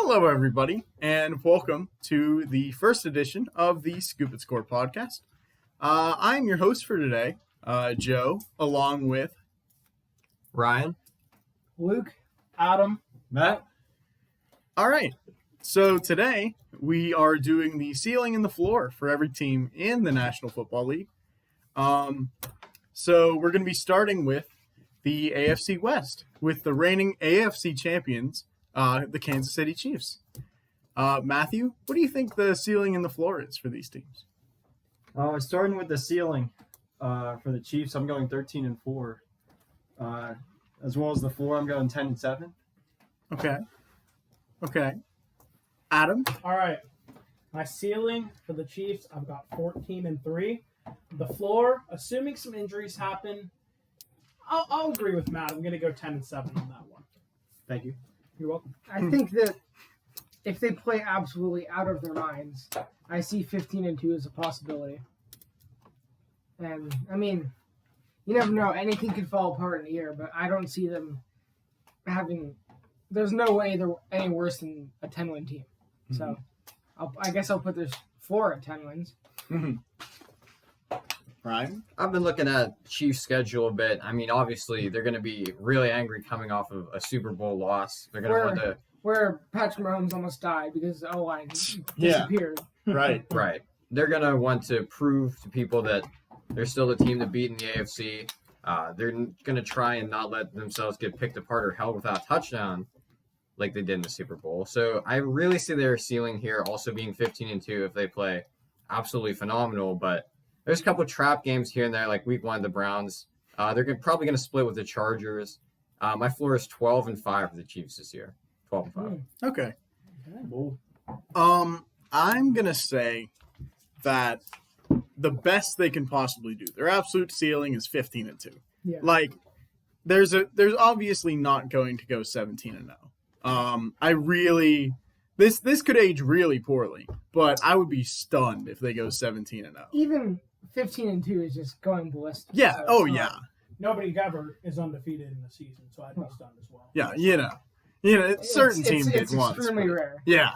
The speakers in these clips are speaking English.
Hello, everybody, and welcome to the first edition of the Scoop It Score podcast. I'm your host for today, Joe, along with Ryan, Luke, Adam, Matt. All right, so today we are doing the ceiling and the floor for every team in the National Football League. So we're going to be starting with the AFC West, with the reigning AFC champions, the Kansas City Chiefs. Matthew, what do you think the ceiling and the floor is for these teams? Starting with the ceiling for the Chiefs, I'm going 13-4. As well as the floor, I'm going 10-7. Okay. Adam? All right. My ceiling for the Chiefs, I've got 14-3. The floor, assuming some injuries happen, I'll agree with Matt. I'm going to go 10-7 on that one. Thank you. You're welcome. I think that if they play absolutely out of their minds, I see 15-2 as a possibility. And, I mean, you never know. Anything could fall apart in a year, but I don't see them having – there's no way they're any worse than a 10-win team. Mm-hmm. So, I guess I'll put their floor at 10 wins. Mm-hmm. Ryan? I've been looking at Chiefs' schedule a bit. I mean, obviously, they're going to be really angry coming off of a Super Bowl loss. They're going to want to... Where Patrick Mahomes almost died because the O-line disappeared. Right. They're going to want to prove to people that they're still the team to beat in the AFC. They're going to try and not let themselves get picked apart or held without a touchdown like they did in the Super Bowl. So I really see their ceiling here also being 15-2 if they play absolutely phenomenal, but there's a couple of trap games here and there, like week 1, the Browns. They're probably going to split with the Chargers. My floor is 12-5 for the Chiefs this year. 12-5. Okay. I'm going to say that the best they can possibly do, their absolute ceiling is 15-2. Yeah. Like, there's obviously not going to go 17-0. This could age really poorly, but I would be stunned if they go 17-0. Even 15-2 is just going ballistic. Yeah. So Yeah. Nobody ever is undefeated in the season, so I'd be stunned as well. Yeah. Certain teams did once. It's extremely rare. Yeah.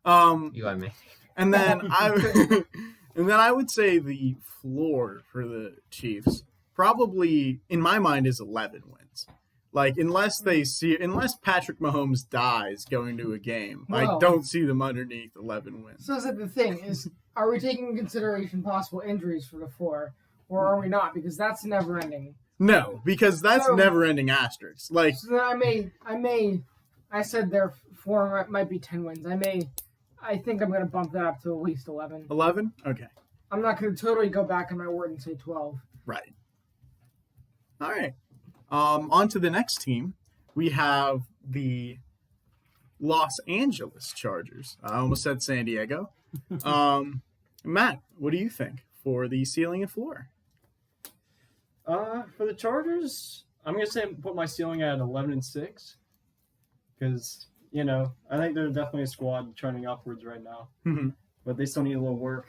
You got me. And then I would say the floor for the Chiefs probably, in my mind, is 11 wins. Like, unless Patrick Mahomes dies going to a game, I don't see them underneath 11 wins. So is it the thing is, are we taking into consideration possible injuries for the floor, or are we not? Because that's never ending. No, because that's never-ending asterisks. Like, so then I said their floor might be 10 wins. I think I'm going to bump that up to at least 11. 11? Okay. I'm not going to totally go back on my word and say 12. Right. All right. On to the next team. We have the Los Angeles Chargers. I almost said San Diego. Matt, what do you think for the ceiling and floor? For the Chargers, I'm going to say put my ceiling at 11-6 because, I think they're definitely a squad trending upwards right now. Mm-hmm. But they still need a little work.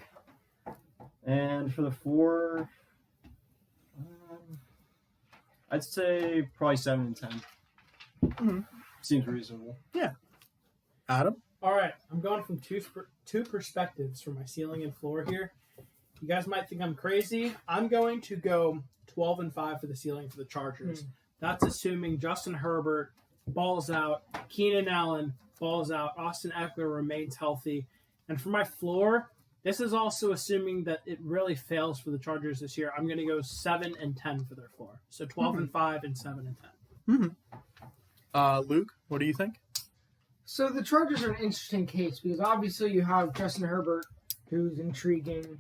And for the floor, I'd say probably 7-10. Mm-hmm. Seems reasonable. Yeah. Adam? All right. I'm going from two perspectives for my ceiling and floor here. You guys might think I'm crazy. I'm going to go 12-5 for the ceiling for the Chargers. That's assuming Justin Herbert balls out, Keenan Allen balls out, Austin Eckler remains healthy. And for my floor, this is also assuming that it really fails for the Chargers this year. I'm going to go 7-10 for their floor. So 12-5 and 7-10. Mm-hmm. Luke, what do you think? So the Chargers are an interesting case because obviously you have Justin Herbert, who's intriguing,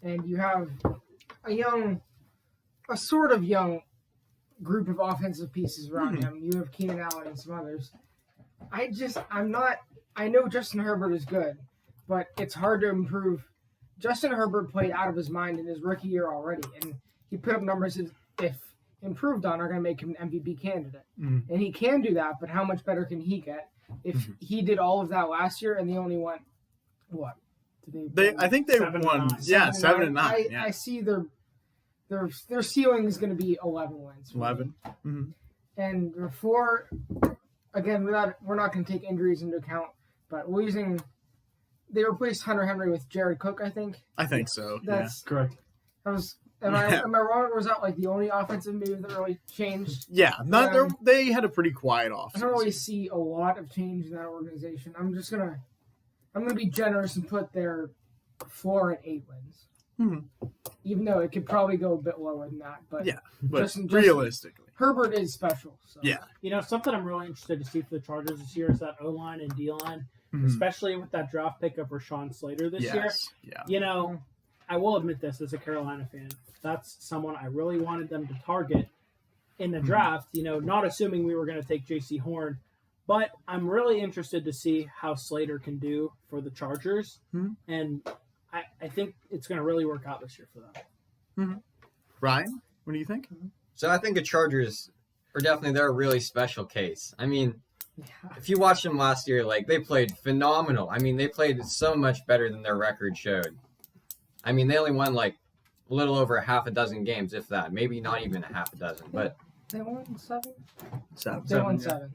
and you have a sort of young group of offensive pieces around him. You have Keenan Allen and some others. I know Justin Herbert is good, but it's hard to improve. Justin Herbert played out of his mind in his rookie year already, and he put up numbers that, if improved on, are going to make him an MVP candidate. And he can do that, but how much better can he get? If he did all of that last year and they only won, what? I think they won, 7-9. I see their ceiling is going to be 11 wins. 11. Mm-hmm. And before, again, we're not going to take injuries into account, But they replaced Hunter Henry with Jared Cook, I think. I think so. That's Correct. Am I wrong? Or was that like the only offensive move that really changed? Yeah. They had a pretty quiet I don't offseason. really see a lot of change in that organization. I'm gonna be generous and put their floor at 8 wins. Mhm. Even though it could probably go a bit lower than that, but Yeah, but Justin- realistically. Herbert is special. So. Yeah. Something I'm really interested to see for the Chargers this year is that O-line and D-line, Mhm. especially with that draft pick of Rashawn Slater this year. Yeah. I will admit this as a Carolina fan. That's someone I really wanted them to target in the draft, not assuming we were going to take J.C. Horn. But I'm really interested to see how Slater can do for the Chargers. Mhm. And I think it's going to really work out this year for them. Ryan, what do you think? So I think the Chargers they're a really special case. I mean, if you watched them last year, like they played phenomenal. I mean, they played so much better than their record showed. I mean, they only won like a little over a half a dozen games, if that. Maybe not even a half a dozen. But They won 7? Seven. They won yeah. 7.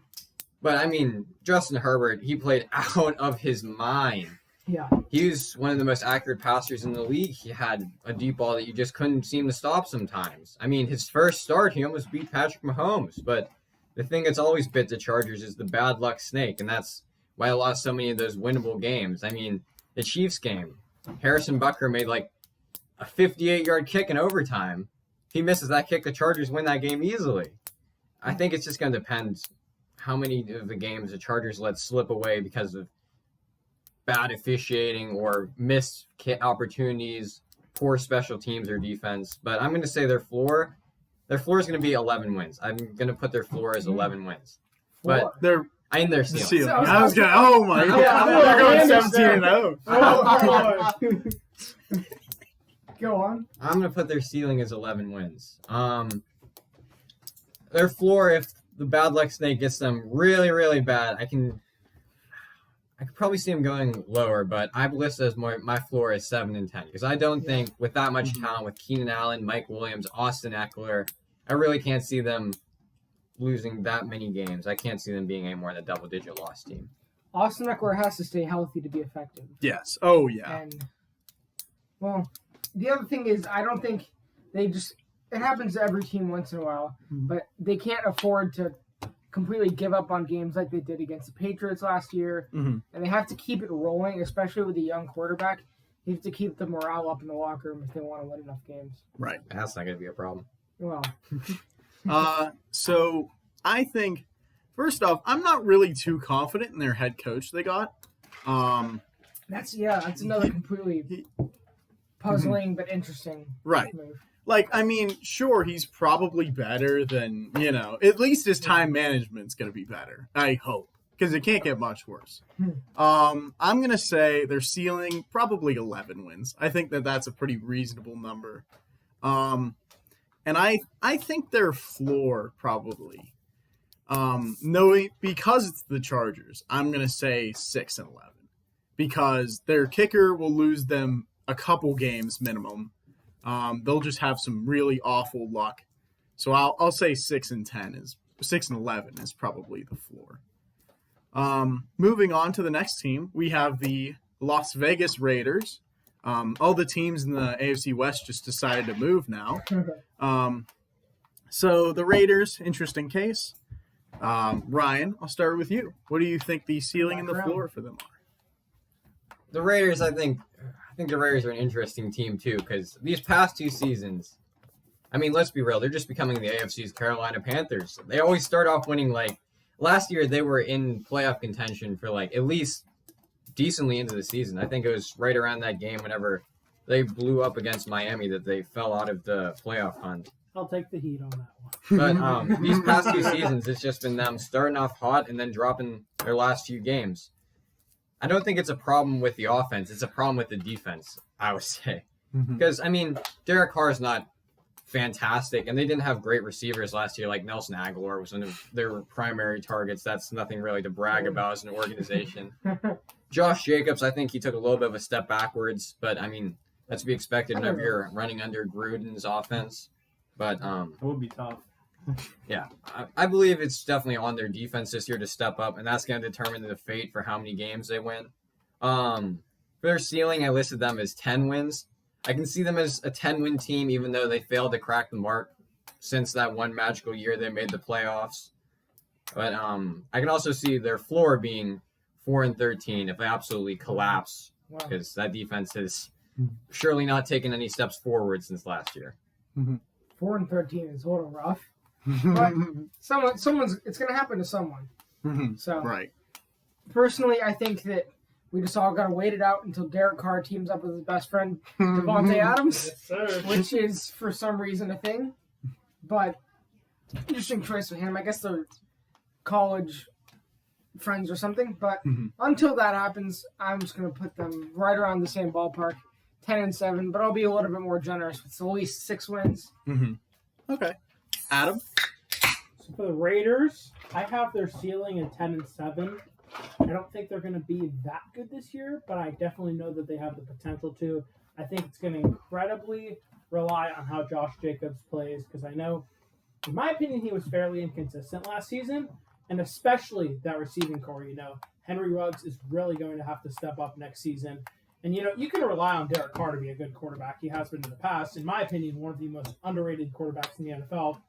I mean, Justin Herbert, he played out of his mind. Yeah. He was one of the most accurate passers in the league. He had a deep ball that you just couldn't seem to stop sometimes. I mean, his first start, he almost beat Patrick Mahomes. But the thing that's always bit the Chargers is the bad luck snake, and that's why I lost so many of those winnable games. I mean, the Chiefs game, Harrison Butker made like a 58-yard kick in overtime. If he misses that kick, the Chargers win that game easily. I think it's just going to depend how many of the games the Chargers let slip away because of bad officiating or missed opportunities, poor special teams or defense. But I'm going to say their floor is going to be 11 wins. I'm going to put their floor as 11 wins. But They're I mean their the ceiling. ceiling. So- I was going, oh my Yeah, god. I'm They're going gonna 17-0. Go on. I'm going to put their ceiling as 11 wins. Their floor, if the bad luck snake gets them really, really bad, I could probably see them going lower, but I've listed as my floor is 7 and 10 because I don't think with that much talent, with Keenan Allen, Mike Williams, Austin Eckler, I really can't see them losing that many games. I can't see them being any more than a double-digit loss team. Austin Eckler has to stay healthy to be effective. Yes. Oh, yeah. And, well, the other thing is, I don't think it happens to every team once in a while, but they can't afford to completely give up on games like they did against the Patriots last year. Mhm. And they have to keep it rolling, especially with a young quarterback. They have to keep the morale up in the locker room if they want to win enough games. Right. That's not going to be a problem. Well, So I think, first off, I'm not really too confident in their head coach they got. that's another completely puzzling but interesting Right. move. Like, I mean, sure, he's probably better than, at least his time management's going to be better. I hope. Because it can't get much worse. I'm going to say their ceiling, probably 11 wins. I think that's a pretty reasonable number. And I think their floor, probably, knowing, because it's the Chargers, I'm going to say 6 and 11. Because their kicker will lose them a couple games minimum. They'll just have some really awful luck. So I'll say 6 and 11 is probably the floor. Moving on to the next team, we have the Las Vegas Raiders. All the teams in the AFC West just decided to move now. So the Raiders, interesting case. Ryan, I'll start with you. What do you think the ceiling and the floor for them are? The Raiders, I think the Raiders are an interesting team too because these past 2 seasons, I mean, let's be real, they're just becoming the AFC's Carolina Panthers. They always start off winning. Like last year, they were in playoff contention for like at least decently into the season. I think it was right around that game whenever they blew up against Miami that they fell out of the playoff hunt. I'll take the heat on that one. But these past 2 seasons, it's just been them starting off hot and then dropping their last few games. I don't think it's a problem with the offense. It's a problem with the defense, I would say. Because, I mean, Derek Carr is not fantastic, and they didn't have great receivers last year. Like Nelson Aguilar was one of their primary targets. That's nothing really to brag about as an organization. Josh Jacobs, I think he took a little bit of a step backwards, but, I mean, that's to be expected whenever you're running under Gruden's offense. But It would be tough. I believe it's definitely on their defense this year to step up, and that's going to determine the fate for how many games they win. For their ceiling, I listed them as 10 wins. I can see them as a 10-win team, even though they failed to crack the mark since that one magical year they made the playoffs. But I can also see their floor being 4-13 if they absolutely collapse, because that defense has surely not taken any steps forward since last year. 4-13 is a little rough, but someone's it's going to happen to someone. So Right. personally, I think that we just all got to wait it out until Derek Carr teams up with his best friend Devontae Adams, Yes, sir. which is for some reason a thing. But interesting choice with him. I guess they're college friends or something. But until that happens, I'm just going to put them right around the same ballpark, 10-7. But I'll be a little bit more generous with at least 6 wins. Okay. Adam? So for the Raiders, I have their ceiling at 10-7. I don't think they're going to be that good this year, but I definitely know that they have the potential to. I think it's going to incredibly rely on how Josh Jacobs plays, because I know, in my opinion, he was fairly inconsistent last season, and especially that receiving core. Henry Ruggs is really going to have to step up next season. And, you can rely on Derek Carr to be a good quarterback. He has been in the past. In my opinion, one of the most underrated quarterbacks in the NFL.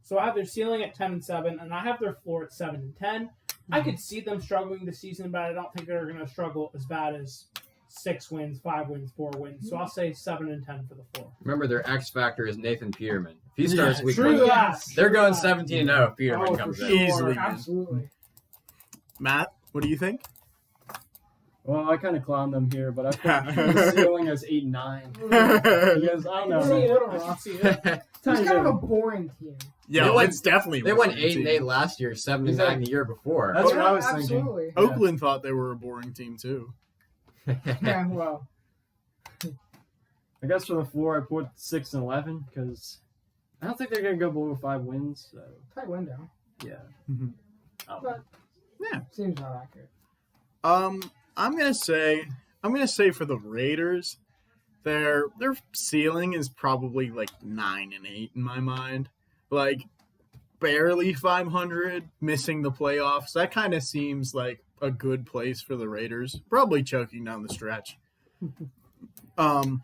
So I have their ceiling at 10-7, and I have their floor at 7-10. I could see them struggling this season, but I don't think they're going to struggle as bad as 6 wins, 5 wins, 4 wins. So I'll say 7-10 for the floor. Remember, their X factor is Nathan Peterman. If he starts week True 1, that. they're going 17-0 if Peterman for comes sure. in. Easily. Absolutely. Matt, what do you think? Well, I kind of clowned them here, but I put the ceiling as 8-9. Because I don't It's a little know. rough. See It's kind of a boring team. Yeah, They went- it's definitely. They went boring 8-8 team. last year, 7-9 the year before. That's what I was Absolutely. thinking. Oakland thought they were a boring team too. Yeah, well. I guess for the floor, I put 6-11 because I don't think they're going to go below 5 wins. So, Tight window. yeah. Mhm. But Yeah. seems not accurate. I'm gonna say for the Raiders, their ceiling is probably like 9-8 in my mind. Like barely 500, missing the playoffs. That kind of seems like a good place for the Raiders. Probably choking down the stretch. And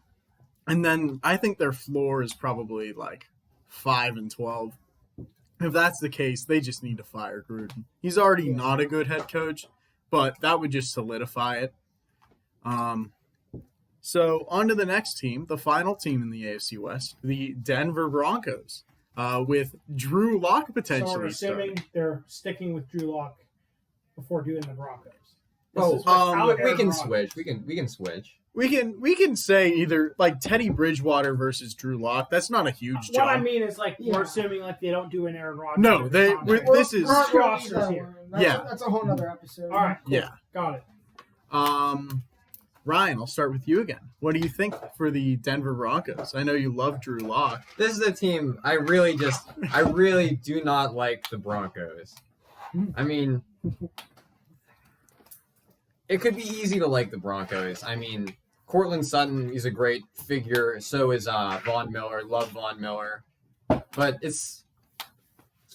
then I think their floor is probably like 5-12. If that's the case, they just need to fire Gruden. He's already not a good head coach, but that would just solidify it. So on to the next team, the final team in the AFC West, the Denver Broncos, with Drew Lock So we're potentially assuming starting. they're sticking with Drew Lock before doing the Broncos. Oh, This is without we Aaron can Rodgers. switch. We can switch. We can say either like Teddy Bridgewater versus Drew Lock. That's not a huge What I job. mean is, Yeah. we're assuming like they don't do an Aaron Rodgers. No, they- contract. this is- Current Sure, rosters either here. one. That's Yeah. that's a whole nother episode. All right, cool. Yeah. Got it. Ryan, I'll start with you again. What do you think for the Denver Broncos? I know you love Drew Lock. This is a team I really do not like the Broncos. I mean, it could be easy to like the Broncos. I mean, Cortland Sutton, he's a great figure. So is Von Miller. Love Von Miller. But it's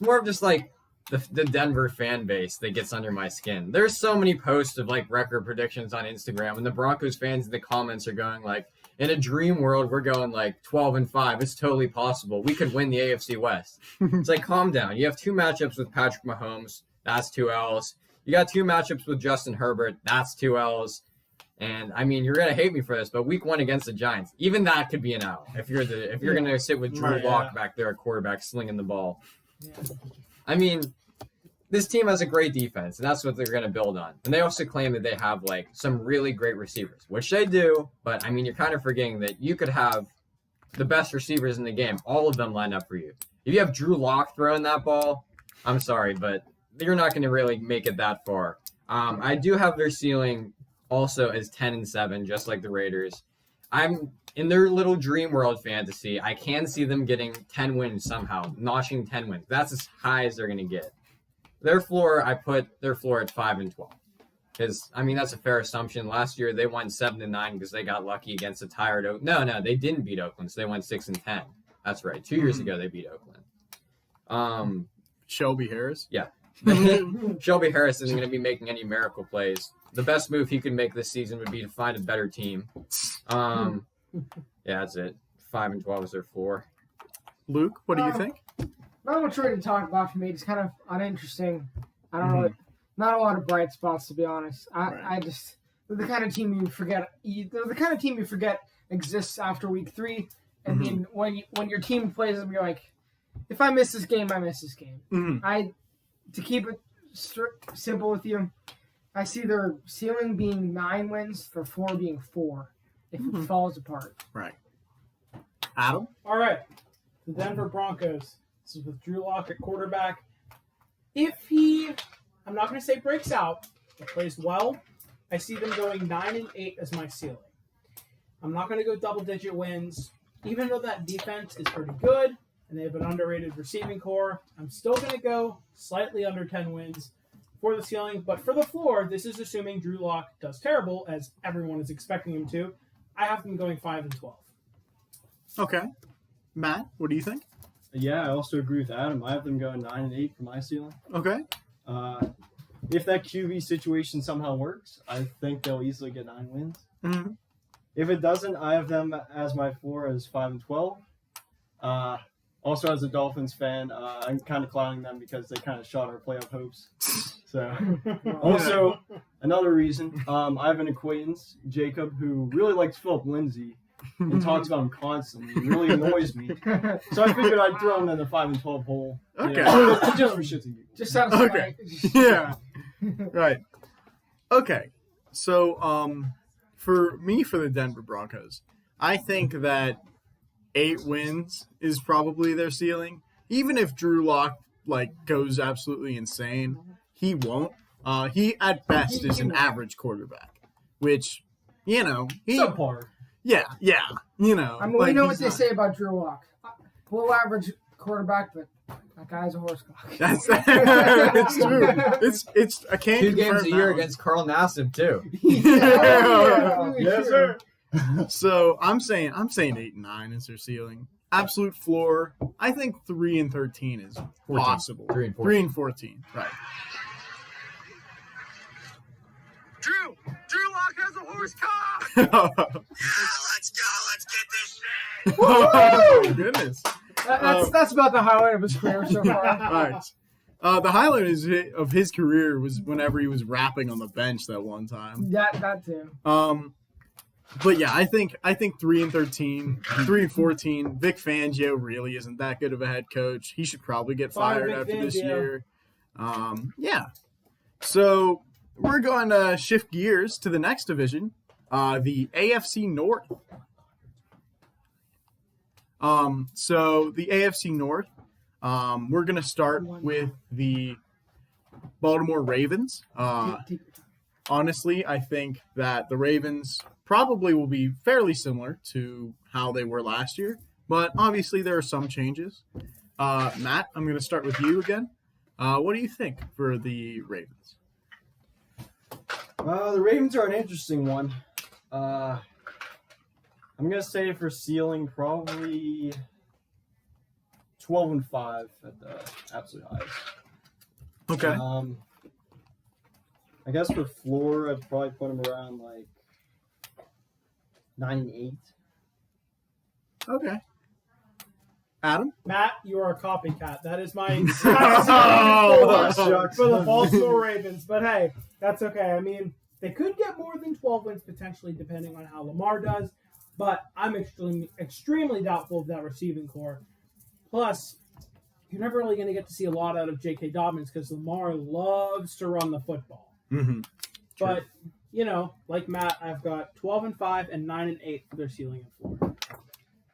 more of just like the Denver fan base that gets under my skin. There's so many posts of like record predictions on Instagram, and the Broncos fans in the comments are going like, in a dream world, we're going like 12-5. It's totally possible. We could win the AFC West. It's like, calm down. You have 2 matchups with Patrick Mahomes. That's 2 L's. You got 2 matchups with Justin Herbert. That's 2 L's. And I mean, you're gonna hate me for this, but week 1 against the Giants, even that could be an L. If you're gonna sit with Drew Right, Lock yeah. back there at quarterback slinging the ball. Yeah. I mean, this team has a great defense, and that's what they're going to build on. And they also claim that they have like some really great receivers, which they do. But I mean, you're kind of forgetting that you could have the best receivers in the game, all of them line up for you. If you have Drew Lock throwing that ball, I'm sorry, but you're not going to really make it that far. I do have their ceiling also as 10-7, just like the Raiders. I'm in their little dream world fantasy. I can see them getting 10 wins somehow, notching 10 wins. That's as high as they're going to get. Their floor, I put their floor at 5-12. Because, I mean, that's a fair assumption. Last year, they won 7-9 because they got lucky against a tired Oakland. No, they didn't beat Oakland, so they went 6-10. That's right. 2 years ago, they beat Oakland. Shelby Harris. Shelby Harris isn't going to be making any miracle plays. The best move he could make this season would be to find a better team. Yeah, that's it. 5-12 is their floor. Luke, what do you think? Not much really to talk about for me. It's kind of uninteresting. I don't know. Not a lot of bright spots, to be honest. I just they're the kind of team you forget. They're the kind of team you forget exists after week 3. And then when your team plays them, you're like, if I miss this game, I miss this game. To keep it simple with you, I see their ceiling being 9 wins, their floor being 4 if it falls apart. Right. Adam? All right. The Denver Broncos. This is with Drew Lock at quarterback. If he, I'm not going to say breaks out, but plays well, I see them going 9-8 as my ceiling. I'm not going to go double-digit wins. Even though that defense is pretty good and they have an underrated receiving core, I'm still going to go slightly under 10 wins for the ceiling. But for the floor, this is assuming Drew Lock does terrible, as everyone is expecting him to. I have them going 5-12. Okay. Matt, what do you think? Yeah, I also agree with Adam. I have them going 9-8 for my ceiling. Okay. If that QB situation somehow works, I think they'll easily get 9 wins. If it doesn't, I have them as my floor as 5-12. Also, as a Dolphins fan, I'm kind of clowning them because they kind of shot our playoff hopes. So, also another reason, I have an acquaintance, Jacob, who really likes Philip Lindsay and talks about him constantly. It really annoys me. So I figured I'd throw him in the 5-12 hole. Okay. Just for shits and giggles. Just sounds Okay. Yeah. Right. Okay. So, for me, for the Denver Broncos, I think that 8 wins is probably their ceiling. Even if Drew Lock goes absolutely insane, he won't. He at best is an average quarterback, which Subpar. Yeah. I mean, we know what they say about Drew Lock. Below average quarterback, but that guy's a horse cock. That's it's true. It's I can't 2 games confirm a that year one. against Carl Nassib too. Yes, sir. So I'm saying 8-9 is their ceiling. Absolute floor. I think 3-13 is 14. possible. 3-14. Right. Drew Lock has a horse cock. Let's go. Let's get this shit. Oh goodness. That's about the highlight of his career so far. Right. The highlight of his career was whenever he was rapping on the bench that one time. That too. But yeah, I think 3-13, 3-14. Vic Fangio really isn't that good of a head coach. He should probably get fired after this year. Yeah. So we're going to shift gears to the next division, the AFC North. So the AFC North, we're going to start with the Baltimore Ravens. Honestly, I think that the Ravens probably will be fairly similar to how they were last year, but obviously there are some changes. Matt, I'm going to start with you again. What do you think for the Ravens? The Ravens are an interesting one. I'm going to say for ceiling probably 12-5 at the absolute highest. Okay. I guess for floor, I'd probably put them around 9-8. Okay. Adam? Matt, you are a copycat. That is my Oh, for the Baltimore Ravens. But hey, that's okay. I mean, they could get more than 12 wins potentially, depending on how Lamar does. But I'm extremely doubtful of that receiving core. Plus, you're never really going to get to see a lot out of J.K. Dobbins because Lamar loves to run the football. Mm-hmm. But, like Matt, I've got 12-5 and 9-8 for their ceiling and floor.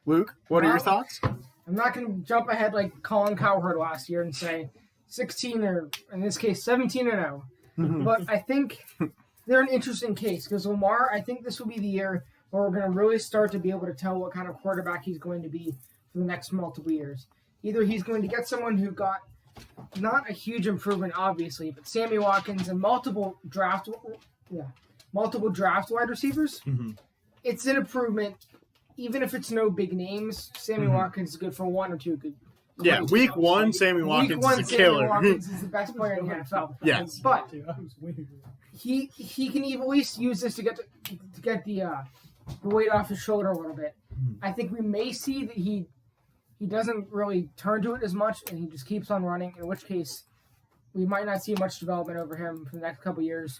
Luke, what are your thoughts? I'm not going to jump ahead like Colin Cowherd last year and say 16 or, in this case, 17-0. But I think they're an interesting case because Lamar, I think this will be the year where we're going to really start to be able to tell what kind of quarterback he's going to be for the next multiple years. Either he's going to get someone who got not a huge improvement, obviously, but Sammy Watkins and multiple draft wide receivers. Mm-hmm. It's an improvement, even if it's no big names. Sammy Watkins is good for 1 or 2 good Yeah, week 1, Sammy Watkins Week 1, is a Sammy killer. Watkins is the best player in the NFL. Yes. But he can at least use this to get the weight off his shoulder a little bit. I think we may see that he doesn't really turn to it as much, and he just keeps on running. In which case, we might not see much development over him for the next couple years.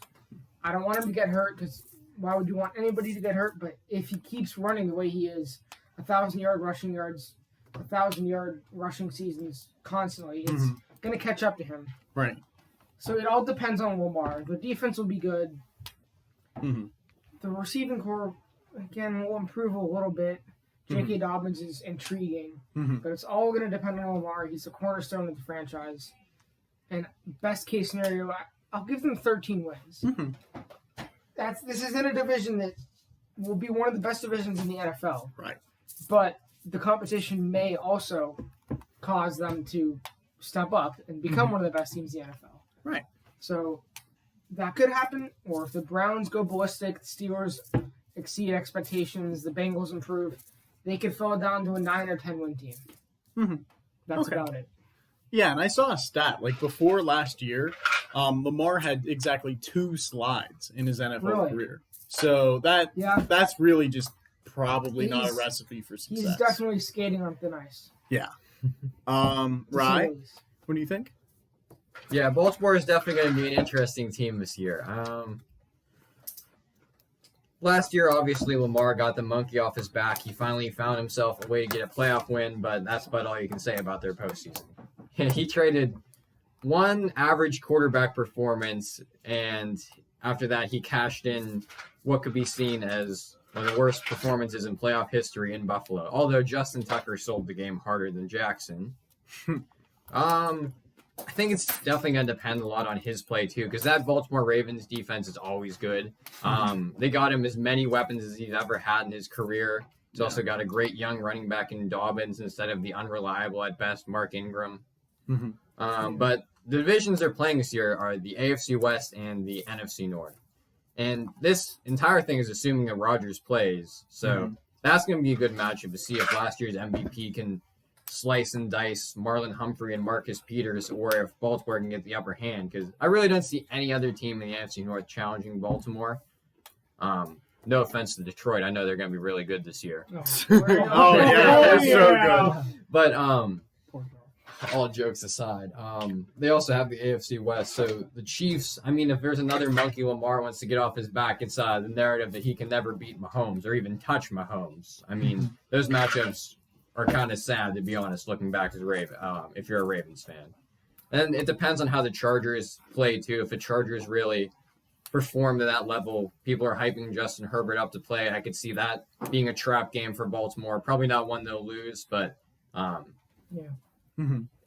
I don't want him to get hurt because why would you want anybody to get hurt? But if he keeps running the way he is, 1,000-yard rushing yards, 1,000-yard rushing seasons constantly, it's going to catch up to him. Right. So it all depends on Lamar. The defense will be good. Mm-hmm. The receiving core, again, will improve a little bit. J.K. Dobbins is intriguing, but it's all going to depend on Lamar. He's the cornerstone of the franchise. And best case scenario, I'll give them 13 wins. This is in a division that will be one of the best divisions in the NFL. Right. But the competition may also cause them to step up and become one of the best teams in the NFL. Right. So that could happen. Or if the Browns go ballistic, the Steelers exceed expectations, the Bengals improve, they could fall down to a 9 or 10 win team. That's about it. Yeah, and I saw a stat, like before last year, Lamar had exactly 2 slides in his NFL career. So that's really just probably not a recipe for success. He's definitely skating on thin ice. Yeah. Rye, what do you think? Yeah, Baltimore is definitely going to be an interesting team this year. Last year, obviously, Lamar got the monkey off his back. He finally found himself a way to get a playoff win, but that's about all you can say about their postseason. He traded one average quarterback performance, and after that, he cashed in what could be seen as one of the worst performances in playoff history in Buffalo. Although Justin Tucker sold the game harder than Jackson. I think it's definitely going to depend a lot on his play, too, because that Baltimore Ravens defense is always good. They got him as many weapons as he's ever had in his career. He's also got a great young running back in Dobbins instead of the unreliable, at best, Mark Ingram. But the divisions they're playing this year are the AFC West and the NFC North. And this entire thing is assuming that Rodgers plays. So that's going to be a good matchup to see if last year's MVP can slice and dice Marlon Humphrey and Marcus Peters, or if Baltimore can get the upper hand, because I really don't see any other team in the NFC North challenging Baltimore. No offense to Detroit, I know they're going to be really good this year. They're so good. But all jokes aside, they also have the AFC West. So the Chiefs, I mean, if there's another monkey Lamar wants to get off his back, it's the narrative that he can never beat Mahomes or even touch Mahomes. I mean, those matchups are kind of sad, to be honest, looking back as if you're a Ravens fan. And it depends on how the Chargers play, too. If the Chargers really perform to that level, people are hyping Justin Herbert up to play. I could see that being a trap game for Baltimore. Probably not one they'll lose, but it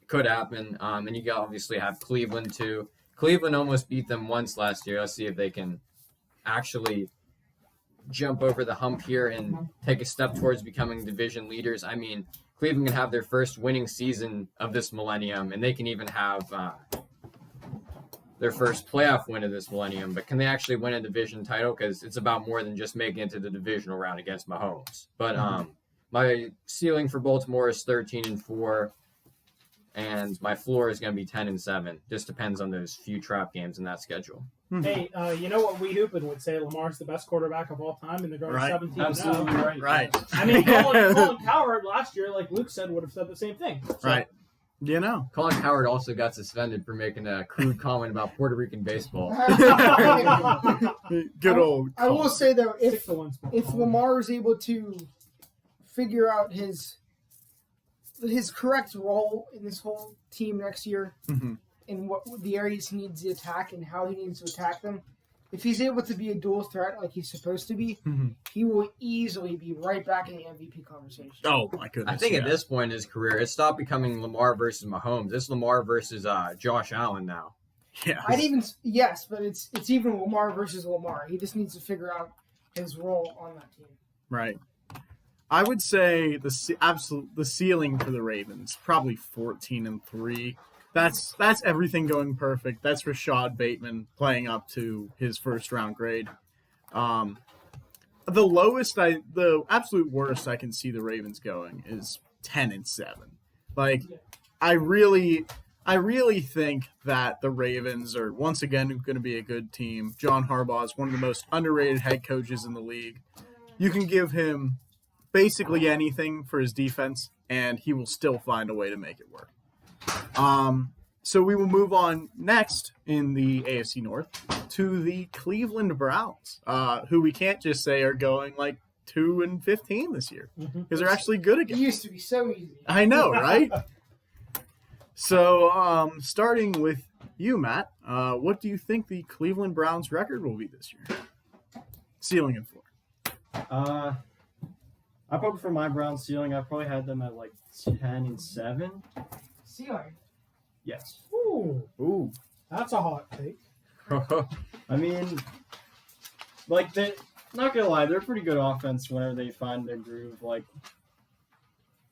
could happen. And you obviously have Cleveland, too. Cleveland almost beat them once last year. Let's see if they can actually jump over the hump here and take a step towards becoming division leaders. I mean, Cleveland can have their first winning season of this millennium, and they can even have their first playoff win of this millennium. But can they actually win a division title? Because it's about more than just making it to the divisional round against Mahomes. But my ceiling for Baltimore is 13-4, and my floor is going to be 10-7. Just depends on those few trap games in that schedule. Hey, you know what We Hoopin' would say? Lamar's the best quarterback of all time, and they're going 17-0. Absolutely Right. I mean, Colin Cowherd last year, like Luke said, would have said the same thing. So, Right. You know. Colin Cowherd also got suspended for making a crude comment about Puerto Rican baseball. Good old. I will say, though, if if Lamar is able to figure out his correct role in this whole team next year, and what the areas he needs to attack and how he needs to attack them, if he's able to be a dual threat like he's supposed to be, he will easily be right back in the MVP conversation. Oh, my goodness. I think at this point in his career, it stopped becoming Lamar versus Mahomes. It's Lamar versus Josh Allen now. Yeah. But it's even Lamar versus Lamar. He just needs to figure out his role on that team. Right. I would say the ceiling for the Ravens, probably 14-3. That's everything going perfect. That's Rashad Bateman playing up to his first round grade. The absolute worst I can see the Ravens going is 10-7. Like I really think that the Ravens are once again going to be a good team. John Harbaugh is one of the most underrated head coaches in the league. You can give him basically anything for his defense, and he will still find a way to make it work. So we will move on next in the AFC North to the Cleveland Browns, who we can't just say are going like 2-15 this year because they're actually good It again. used to be so easy. I know, right? So, starting with you, Matt, what do you think the Cleveland Browns record will be this year? Ceiling and floor. I probably for my Browns ceiling, I probably had them at like 10-7. Ceiling. Yes. Ooh. That's a hot take. I mean, like they. Not gonna lie, they're pretty good offense whenever they find their groove. Like,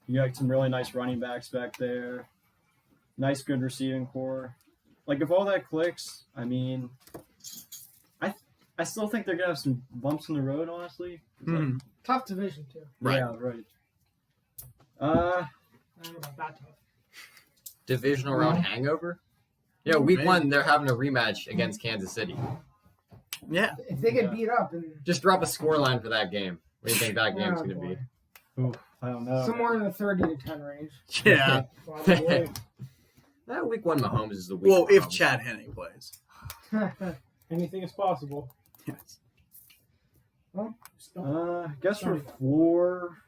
you got some really nice running backs back there, nice good receiving core. Like, if all that clicks, I mean, I still think they're gonna have some bumps in the road. Honestly, Mhm. Tough division too. Right. Yeah, right. I don't know about that tough. Divisional round hangover? Yeah, week Maybe. 1, they're having a rematch against Kansas City. Yeah. If they get Yeah. beat up and Just drop a scoreline for that game. What do you think that game's going to be? Ooh, I don't know. somewhere in the 30-10 range. Yeah. Probably. That week 1 Mahomes is the week. Well, if Mahomes. Chad Henne plays. Anything is possible. Yes. I guess for floor,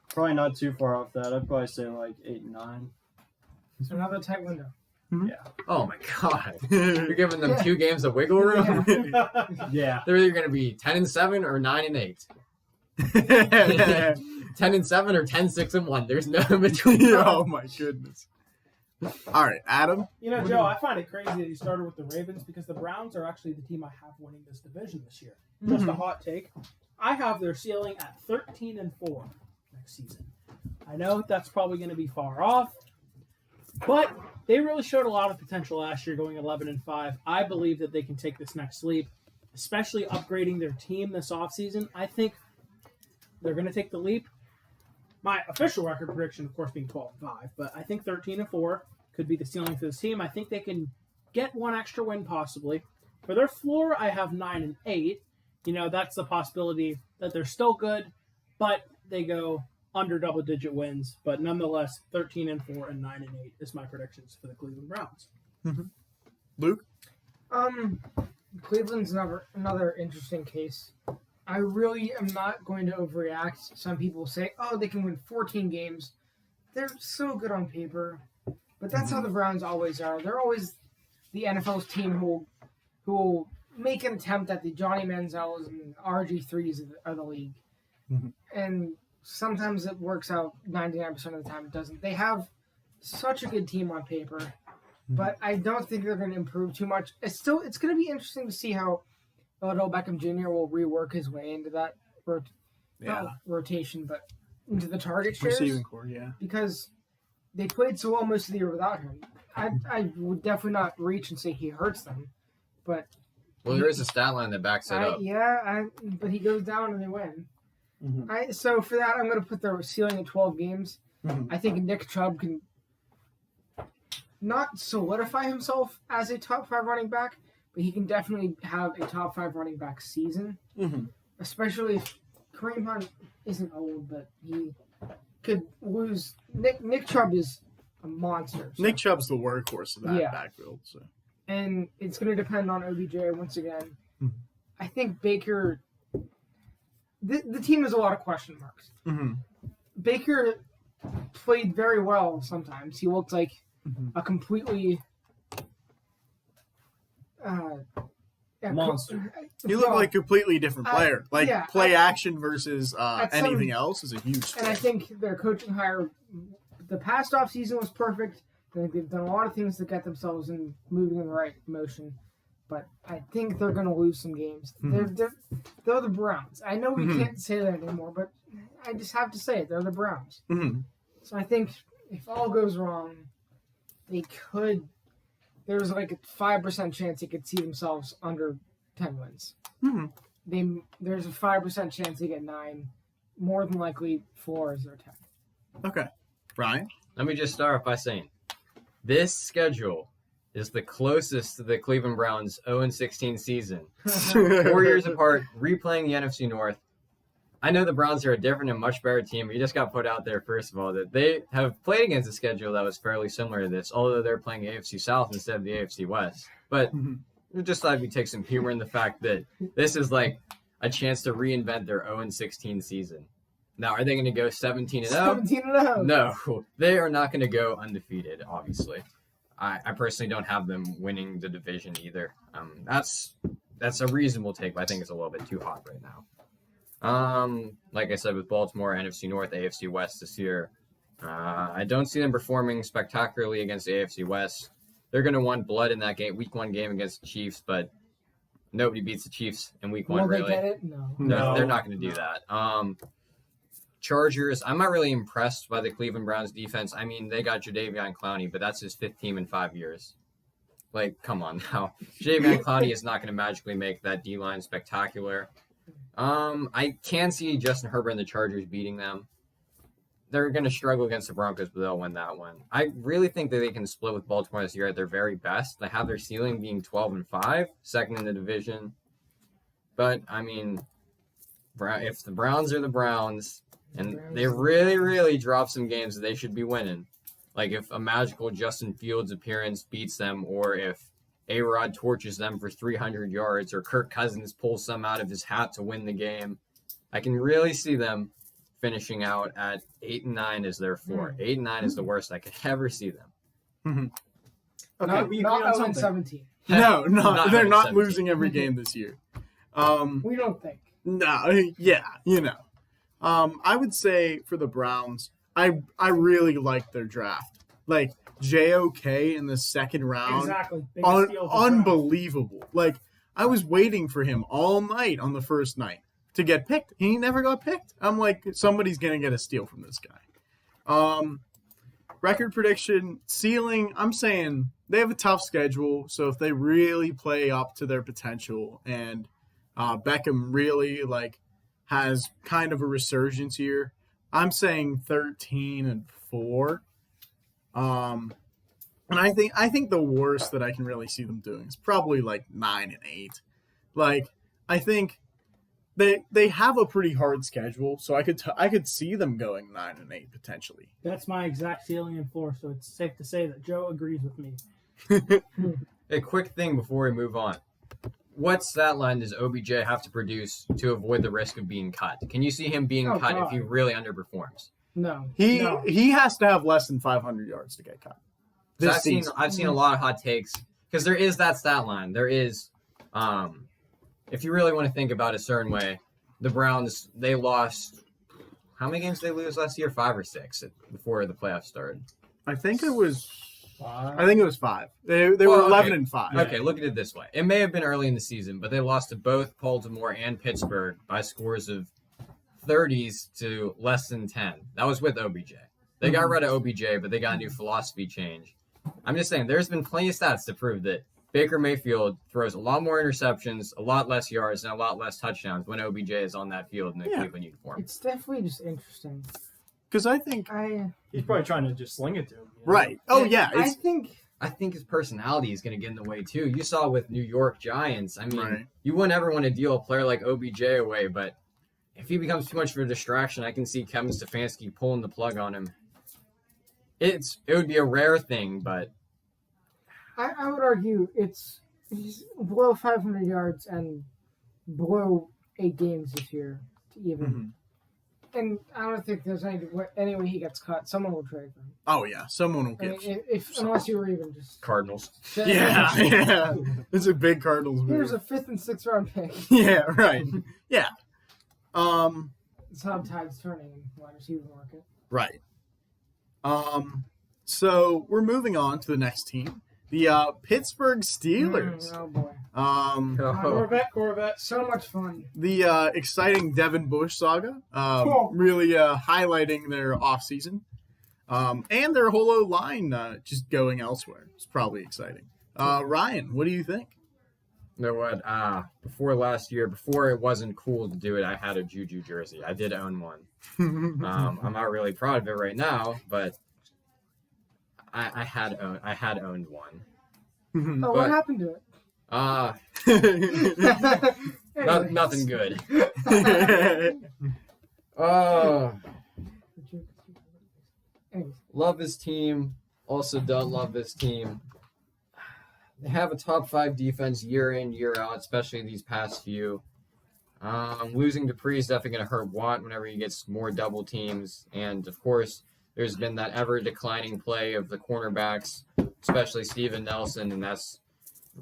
probably not too far off that. I'd probably say like 8-9. Another tight window. Oh my God. You're giving them 2 games of wiggle room? Yeah. They're either going to be 10-7 or 9-8. 10-7 or 10-6-1. There's no in between. Oh my goodness. All right, Adam. You know, Joe, I find it crazy that you started with the Ravens because the Browns are actually the team I have winning this division this year. Just a hot take. I have their ceiling at 13-4 next season. I know that's probably going to be far off, but they really showed a lot of potential last year going 11-5. I believe that they can take this next leap, especially upgrading their team this offseason. I think they're going to take the leap. My official record prediction, of course, being 12-5, but I think 13-4 could be the ceiling for this team. I think they can get one extra win possibly. For their floor, I have 9-8. You know, that's the possibility that they're still good, but they go under double-digit wins. But nonetheless, 13-4 and 9-8 is my predictions for the Cleveland Browns. Luke? Cleveland's another interesting case. I really am not going to overreact. Some people say, oh, they can win 14 games. They're so good on paper. But that's how the Browns always are. They're always the NFL's team who will make an attempt at the Johnny Manziels and RG3s of the league. And sometimes it works out 99% of the time. It doesn't. They have such a good team on paper. But I don't think they're going to improve too much. It's going to be interesting to see how Odell Beckham Jr. will rework his way into that rotation, but into the target shares. Receiving core, yeah. Because they played so well most of the year without him. I would definitely not reach and say he hurts them, but Well, there is a stat line that backs it up. but he goes down and they win. So for that, I'm going to put their ceiling at 12 games. I think Nick Chubb can not solidify himself as a top 5 running back, but he can definitely have a top 5 running back season. Especially if Kareem Hunt isn't old, but he could lose. Nick Chubb is a monster. So. Nick Chubb's the workhorse of that backfield. So. And it's going to depend on OBJ once again. I think Baker. The team has a lot of question marks. Baker played very well sometimes. He looked like a completely monster. You look like a completely different player. Play action versus anything some, else is a huge And I think their coaching hire, the past off season was perfect. I think they've done a lot of things to get themselves in moving in the right motion. But I think they're going to lose some games. They're the Browns. I know we can't say that anymore, but I just have to say it. They're the Browns. So I think if all goes wrong, they could. There's like a 5% chance they could see themselves under 10 wins. There's a 5% chance they get 9. More than likely, 4 is their 10. Okay. Ryan? Let me just start off by saying this schedule is the closest to the Cleveland Browns 0-16 season. 4 years apart, replaying the NFC North. I know the Browns are a different and much better team, but you just got put out there, first of all, that they have played against a schedule that was fairly similar to this, although they're playing AFC South instead of the AFC West. But we just thought we'd take some humor in the fact that this is like a chance to reinvent their 0-16 season. Now, are they going to go 17-0? 17-0. No, they are not going to go undefeated, obviously. I personally don't have them winning the division either. That's a reasonable take, but I think it's a little bit too hot right now. Like I said, with Baltimore, NFC North, AFC West this year, I don't see them performing spectacularly against the AFC West. They're going to want blood in that week 1 game against the Chiefs, but nobody beats the Chiefs in week 1, Will really. they get it? No. No, they're not going to do that. Chargers, I'm not really impressed by the Cleveland Browns defense. I mean, they got Jadeveon Clowney, but that's his 5th team in 5 years. Like, come on now. Jadeveon Clowney is not going to magically make that D-line spectacular. I can see Justin Herbert and the Chargers beating them. They're going to struggle against the Broncos, but they'll win that one. I really think that they can split with Baltimore this year at their very best. They have their ceiling being 12-5, second in the division. But, I mean, if the Browns are the Browns, and they really, really drop some games that they should be winning, like if a magical Justin Fields appearance beats them, or if A-Rod torches them for 300 yards, or Kirk Cousins pulls some out of his hat to win the game, I can really see them finishing out at 8-9 as their floor. 8-9 is the worst I could ever see them. Okay. Not 0-17. No, they're not 17. losing every game this year. We don't think. No, yeah, you know. I would say for the Browns, I really like their draft. Like JOK in the second round, Exactly. Biggest steal of the draft. unbelievable. Like I was waiting for him all night on the first night to get picked. He never got picked. I'm like, somebody's gonna get a steal from this guy. Record prediction, ceiling. I'm saying they have a tough schedule, so if they really play up to their potential and Beckham really has kind of a resurgence here, I'm saying 13-4. And I think the worst that I can really see them doing is probably 9-8. I think they have a pretty hard schedule, so I could see them going 9-8 potentially. That's my exact ceiling and floor, so it's safe to say that Joe agrees with me. A quick thing before we move on. What stat line does OBJ have to produce to avoid the risk of being cut? Can you see him being cut if he really underperforms? No. He has to have less than 500 yards to get cut. I've seen a lot of hot takes because there is that stat line. There is, if you really want to think about it a certain way, the Browns, they lost, how many games did they lose last year? 5 or 6 before the playoffs started. I think it was 5. 5. They were 11-5. Okay, look at it this way. It may have been early in the season, but they lost to both Baltimore and Pittsburgh by scores of 30s to less than 10. That was with OBJ. They got rid of OBJ, but they got a new philosophy change. I'm just saying, there's been plenty of stats to prove that Baker Mayfield throws a lot more interceptions, a lot less yards, and a lot less touchdowns when OBJ is on that field in the Cleveland uniform. It's definitely just interesting. Because I think He's probably trying to just sling it to him. right. Oh yeah, I think his personality is going to get in the way, too. You saw with New York Giants. I mean, Right. You wouldn't ever want to deal a player like OBJ away, but if he becomes too much of a distraction, I can see Kevin Stefanski pulling the plug on him. It would be a rare thing, but I would argue he's below 500 yards and below 8 games this year to even. Mm-hmm. And I don't think there's any way he gets cut. Someone will trade him. oh yeah, someone will I get. mean, unless you were even just. Cardinals. Yeah. It's a big Cardinals move. Here's a 5th and 6th round pick. Yeah, right. Yeah. It's how tide's turning in the wide receiver market. Right. So we're moving on to the next team, the Pittsburgh Steelers. Oh boy. Corvette. So much fun. The exciting Devin Bush saga, Cool. really highlighting their offseason. And their whole O-line just going elsewhere. It's probably exciting. Ryan, what do you think? You know what? Before last year, before it wasn't cool to do it, I had a Juju jersey. I did own one. I'm not really proud of it right now, but I had owned one. Oh, what happened to it? Anyways. Nothing good. Anyways. Love this team. Also don't love this team. They have a top 5 defense year in, year out, especially these past few. Losing Dupree is definitely going to hurt Watt whenever he gets more double teams. And, of course, there's been that ever-declining play of the cornerbacks, especially Steven Nelson, and that's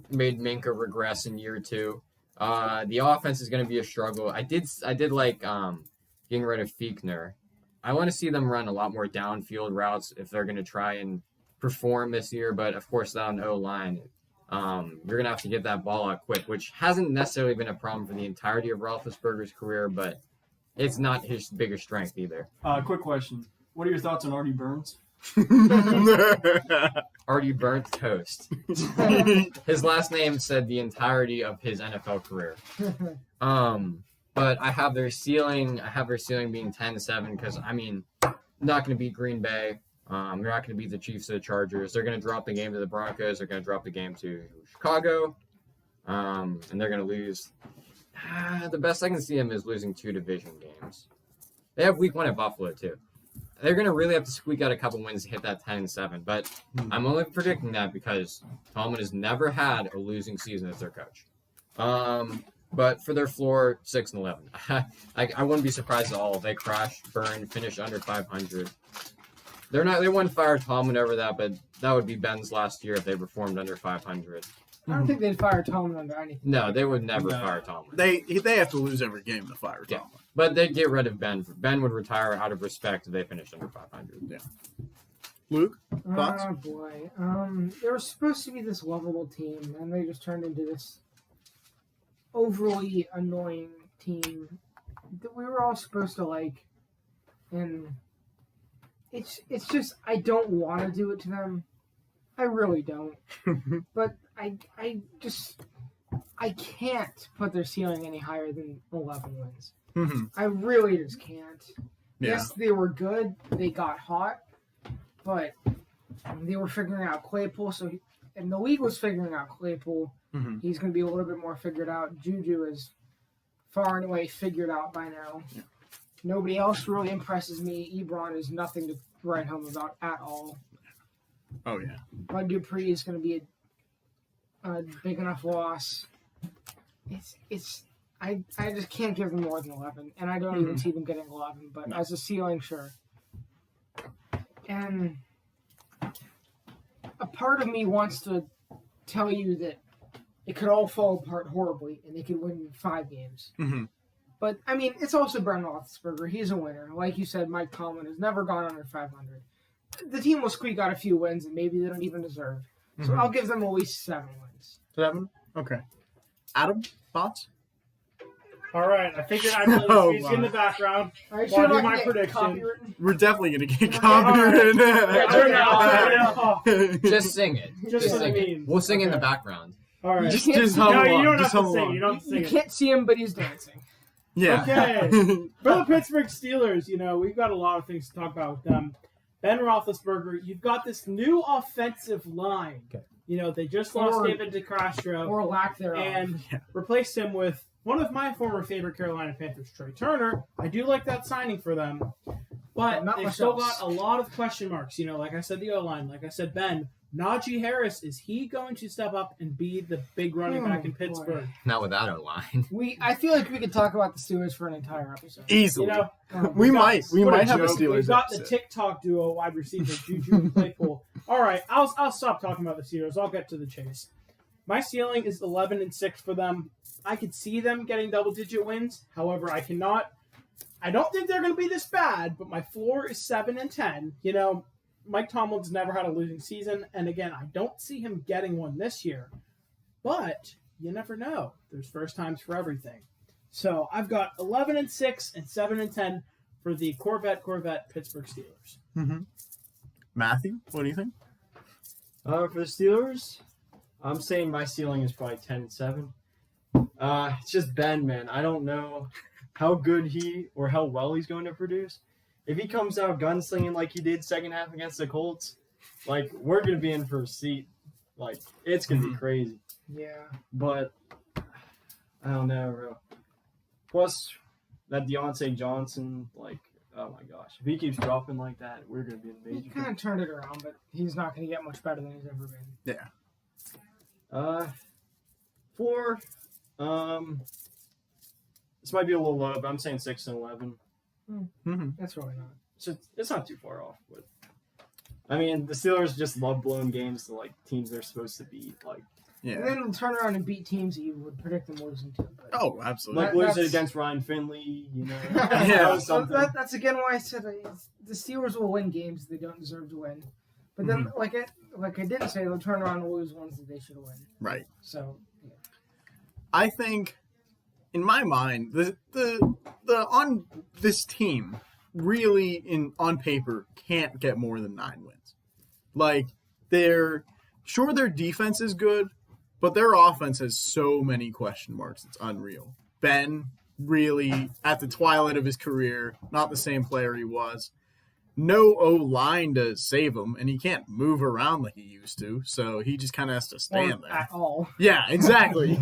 made Minka regress in year 2. The offense is going to be a struggle. I did like getting rid of Fiechner. I want to see them run a lot more downfield routes if they're going to try and perform this year, but, of course, that on O-line, you're going to have to get that ball out quick, which hasn't necessarily been a problem for the entirety of Roethlisberger's career, but it's not his biggest strength either. Quick question. What are your thoughts on Artie Burns? Artie burnt toast. His last name said the entirety of his NFL career. But I have their ceiling being 10-7 because, I mean, not going to beat Green Bay. They're not going to beat the Chiefs or the Chargers. They're going to drop the game to the Broncos. They're going to drop the game to Chicago. And they're going to lose. The best I can see them is losing 2 division games. They have week 1 at Buffalo, too. They're going to really have to squeak out a couple wins to hit that 10-7. But I'm only predicting that because Tomlin has never had a losing season as their coach. But for their floor, 6-11. I wouldn't be surprised at all if they crash, burn, finish under 500. They wouldn't fire Tomlin over that, but that would be Ben's last year if they performed under 500. I don't think they'd fire Tomlin under anything. No, they would never fire Tomlin. They have to lose every game to fire Tomlin. But they'd get rid of Ben. Ben would retire out of respect if they finished under 500. Yeah. Luke, thoughts? Oh boy. They were supposed to be this lovable team, and they just turned into this overly annoying team that we were all supposed to like. And it's just, I don't want to do it to them. I really don't. But I can't put their ceiling any higher than 11 wins. Mm-hmm. I really just can't. Yeah. Yes, they were good. They got hot. But they were figuring out Claypool. And the league was figuring out Claypool. Mm-hmm. He's going to be a little bit more figured out. Juju is far and away figured out by now. Yeah. Nobody else really impresses me. Ebron is nothing to write home about at all. Oh, yeah. Bud Dupree is going to be a big enough loss. I just can't give them more than 11, and I don't even see them getting 11. But as a ceiling, sure. And a part of me wants to tell you that it could all fall apart horribly, and they could win 5 games. Mm-hmm. But I mean, it's also Brent Roethlisberger. He's a winner. Like you said, Mike Tomlin has never gone under 500. The team will squeak out a few wins, and maybe they don't even deserve. So I'll give them at least 7 wins. 7? Okay. Adam, thoughts? All right, I figured I'd put Oh, music in the background. All right, While I so do I my can get prediction. copywritten? We're definitely going to get Yeah, copyrighted. turn it off. Just sing it. Just what I sing it. mean. We'll sing in the Okay. background. All right. Just No, hum you along. don't Just have hum to sing. along. You don't have to You sing it. can't see him, but he's dancing. Yeah. Okay. For the Pittsburgh Steelers, we've got a lot of things to talk about with them. Ben Roethlisberger, you've got this new offensive line. Okay. They just lost Or- David DeCastro Or lack thereof. and replaced him with one of my former favorite Carolina Panthers, Trey Turner. I do like that signing for them. But Not they've much still else. got a lot of question marks. Like I said, the O-line. Like I said, Ben. Najee Harris, is he going to step up and be the big running back in boy. Pittsburgh? Not without a line. I feel like we could talk about the Steelers for an entire episode. Easily. We We've got- might what a have a joke. Steelers We've got the episode. TikTok duo wide receiver, Juju and Claypool. All right, I'll stop talking about the Steelers. I'll get to the chase. My ceiling is 11-6 for them. I could see them getting double-digit wins. However, I cannot. I don't think they're going to be this bad, but my floor is 7-10. Mike Tomlin's never had a losing season, and again, I don't see him getting one this year. But you never know. There's first times for everything. So I've got 11-6 and 7-10 for the Corvette Pittsburgh Steelers. Mm-hmm. Matthew, what do you think? For the Steelers, I'm saying my ceiling is probably 10-7. It's just Ben, man. I don't know how good he or how well he's going to produce. If he comes out gunslinging like he did second half against the Colts, like, we're going to be in for a seat. Like, it's going to be crazy. Yeah. But, I don't know, bro. Plus, that Deontay Johnson, like, oh my gosh. If he keeps dropping like that, we're going to be in He major kind of turned it around, but he's not going to get much better than he's ever been. Yeah. 4, this might be a little low, but I'm saying 6 and 11. Mm-hmm. That's really not. So it's not too far off. But I mean, the Steelers just love blowing games to like teams they're supposed to beat. Like, Yeah. And then turn around and beat teams that you would predict them losing to. But Oh, absolutely. like That's- losing against Ryan Finley, you know. Yeah. That was So something. that's again why I said the Steelers will win games they don't deserve to win. But then, like I did say, they'll turn around and lose ones that they should win. Right. So I think, in my mind, the on this team really on paper can't get more than 9 wins. Like, their defense is good, but their offense has so many question marks. It's unreal. Ben, really, at the twilight of his career, not the same player he was. No O-line to save him, and he can't move around like he used to, so he just kind of has to stand or there. at all. Yeah, exactly.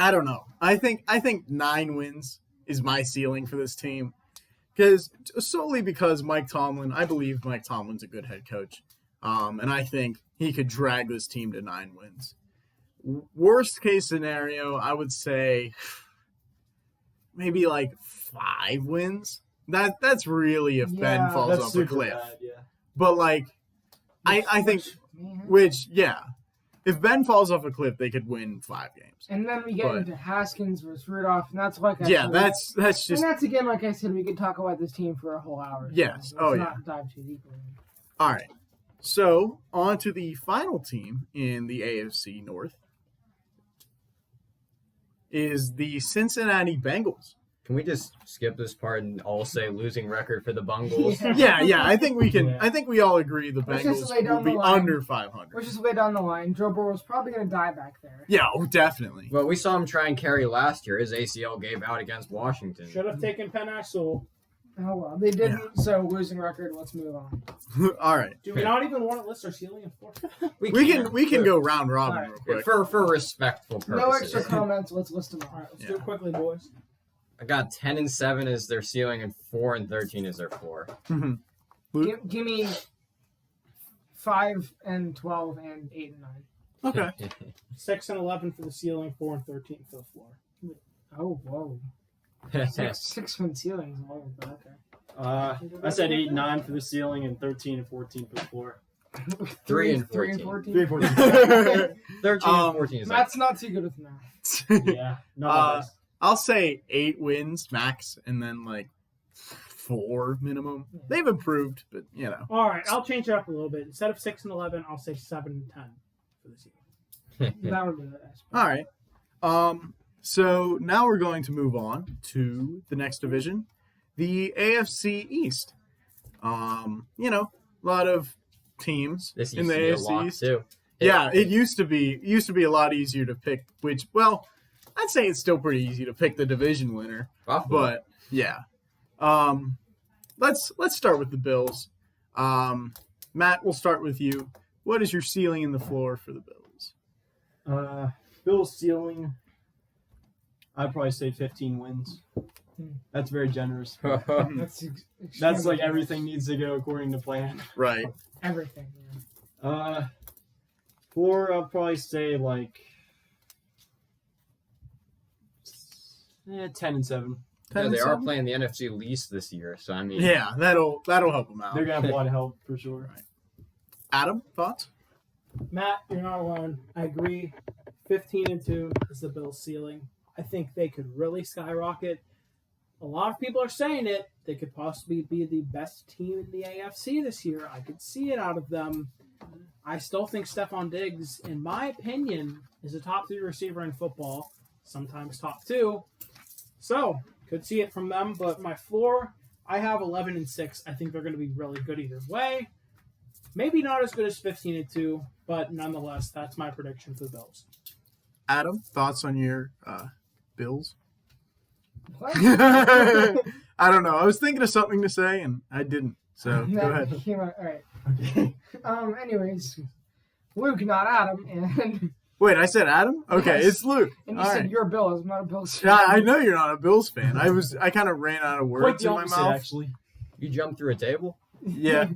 I don't know. I think 9 wins is my ceiling for this team, solely because I believe Mike Tomlin's a good head coach, and I think he could drag this team to 9 wins. Worst case scenario, I would say maybe like 5 wins. That's really if Ben Yeah. falls That's off a super cliff. bad, yeah. But like, I think. If Ben falls off a cliff, they could win 5 games. And then we get But- into Haskins versus Rudolph, and that's like I Yeah, said, that's and just that's again like I said, we could talk about this team for a whole hour. Yes. So Oh, let's yeah. not dive too deeply. all right. So on to the final team in the AFC North is the Cincinnati Bengals. Can we just skip this part and all say losing record for the Bengals? Yeah. I think we can. Yeah. I think we all agree the Let's just Bengals lay down will be the line. under 500. Which is way down the line. Joe Burrow's probably going to die back there. Yeah, definitely. Well, we saw him try and carry last year. His ACL gave out against Washington. Should have taken Penei Sewell. Oh well, they didn't. So losing record. Let's move on. All right. Do we not even want to list our ceiling in 4? We can go round robin All right. real quick. for respectful purposes. No extra comments. Let's list them All all. right, let's do it quickly, boys. I got 10 and 7 as their ceiling, and 4 and 13 is their floor. Mhm. Give me 5 and 12 and 8 and 9. Okay. 6 and 11 for the ceiling, 4 and 13 for the floor. Oh whoa, 6 win ceilings. Oh, okay. I said 8 and 9 for the ceiling and 13 and 14 for the floor. 3 and 3 and 14. 3 and 14. 13 and 14 is Matt's not too good with math. Yeah. No. I'll say 8 wins max, and then like 4 minimum. They've improved, but All right, I'll change it up a little bit. Instead of 6 and 11, I'll say 7 and 10 for the ceiling. That would be the best. All right. So now we're going to move on to the next division, the AFC East. A lot of teams This in used the to be a AFC lock, East. too. Yeah, it used to be a lot easier to pick which. Well, I'd say it's still pretty easy to pick the division winner, Buffalo. but yeah. Let's start with the Bills. Matt, we'll start with you. What is your ceiling and the floor for the Bills? Bill's ceiling, I'd probably say 15 wins. That's very generous. That's That's like extremely everything needs to go according to plan. Right. Everything. Yeah. Floor, I'll probably say like 10 and 7. Yeah, they are playing the NFC least this year, so I mean, Yeah, that'll help them out. They're gonna have a lot of help for sure. Adam, thoughts? Matt, you're not alone. I agree. 15 and 2 is the Bills' ceiling. I think they could really skyrocket. A lot of people are saying it. They could possibly be the best team in the AFC this year. I could see it out of them. I still think Stephon Diggs, in my opinion, is a top 3 receiver in football, sometimes top 2. So, could see it from them. But my floor, I have 11 and 6. I think they're going to be really good either way. Maybe not as good as 15 and 2, but nonetheless, that's my prediction for the Bills. Adam, thoughts on your Bills? What? I don't know. I was thinking of something to say and I didn't. So go ahead. All right. Anyways, Luke, not Adam, and Wait, I said Adam? Okay, Yes. it's Luke. and you All said right. you're Bills. I'm not a Bills fan. Yeah, I know you're not a Bills fan. I kind of ran out of Quite words the in my opposite, mouth. actually. You jumped through a table? Yeah.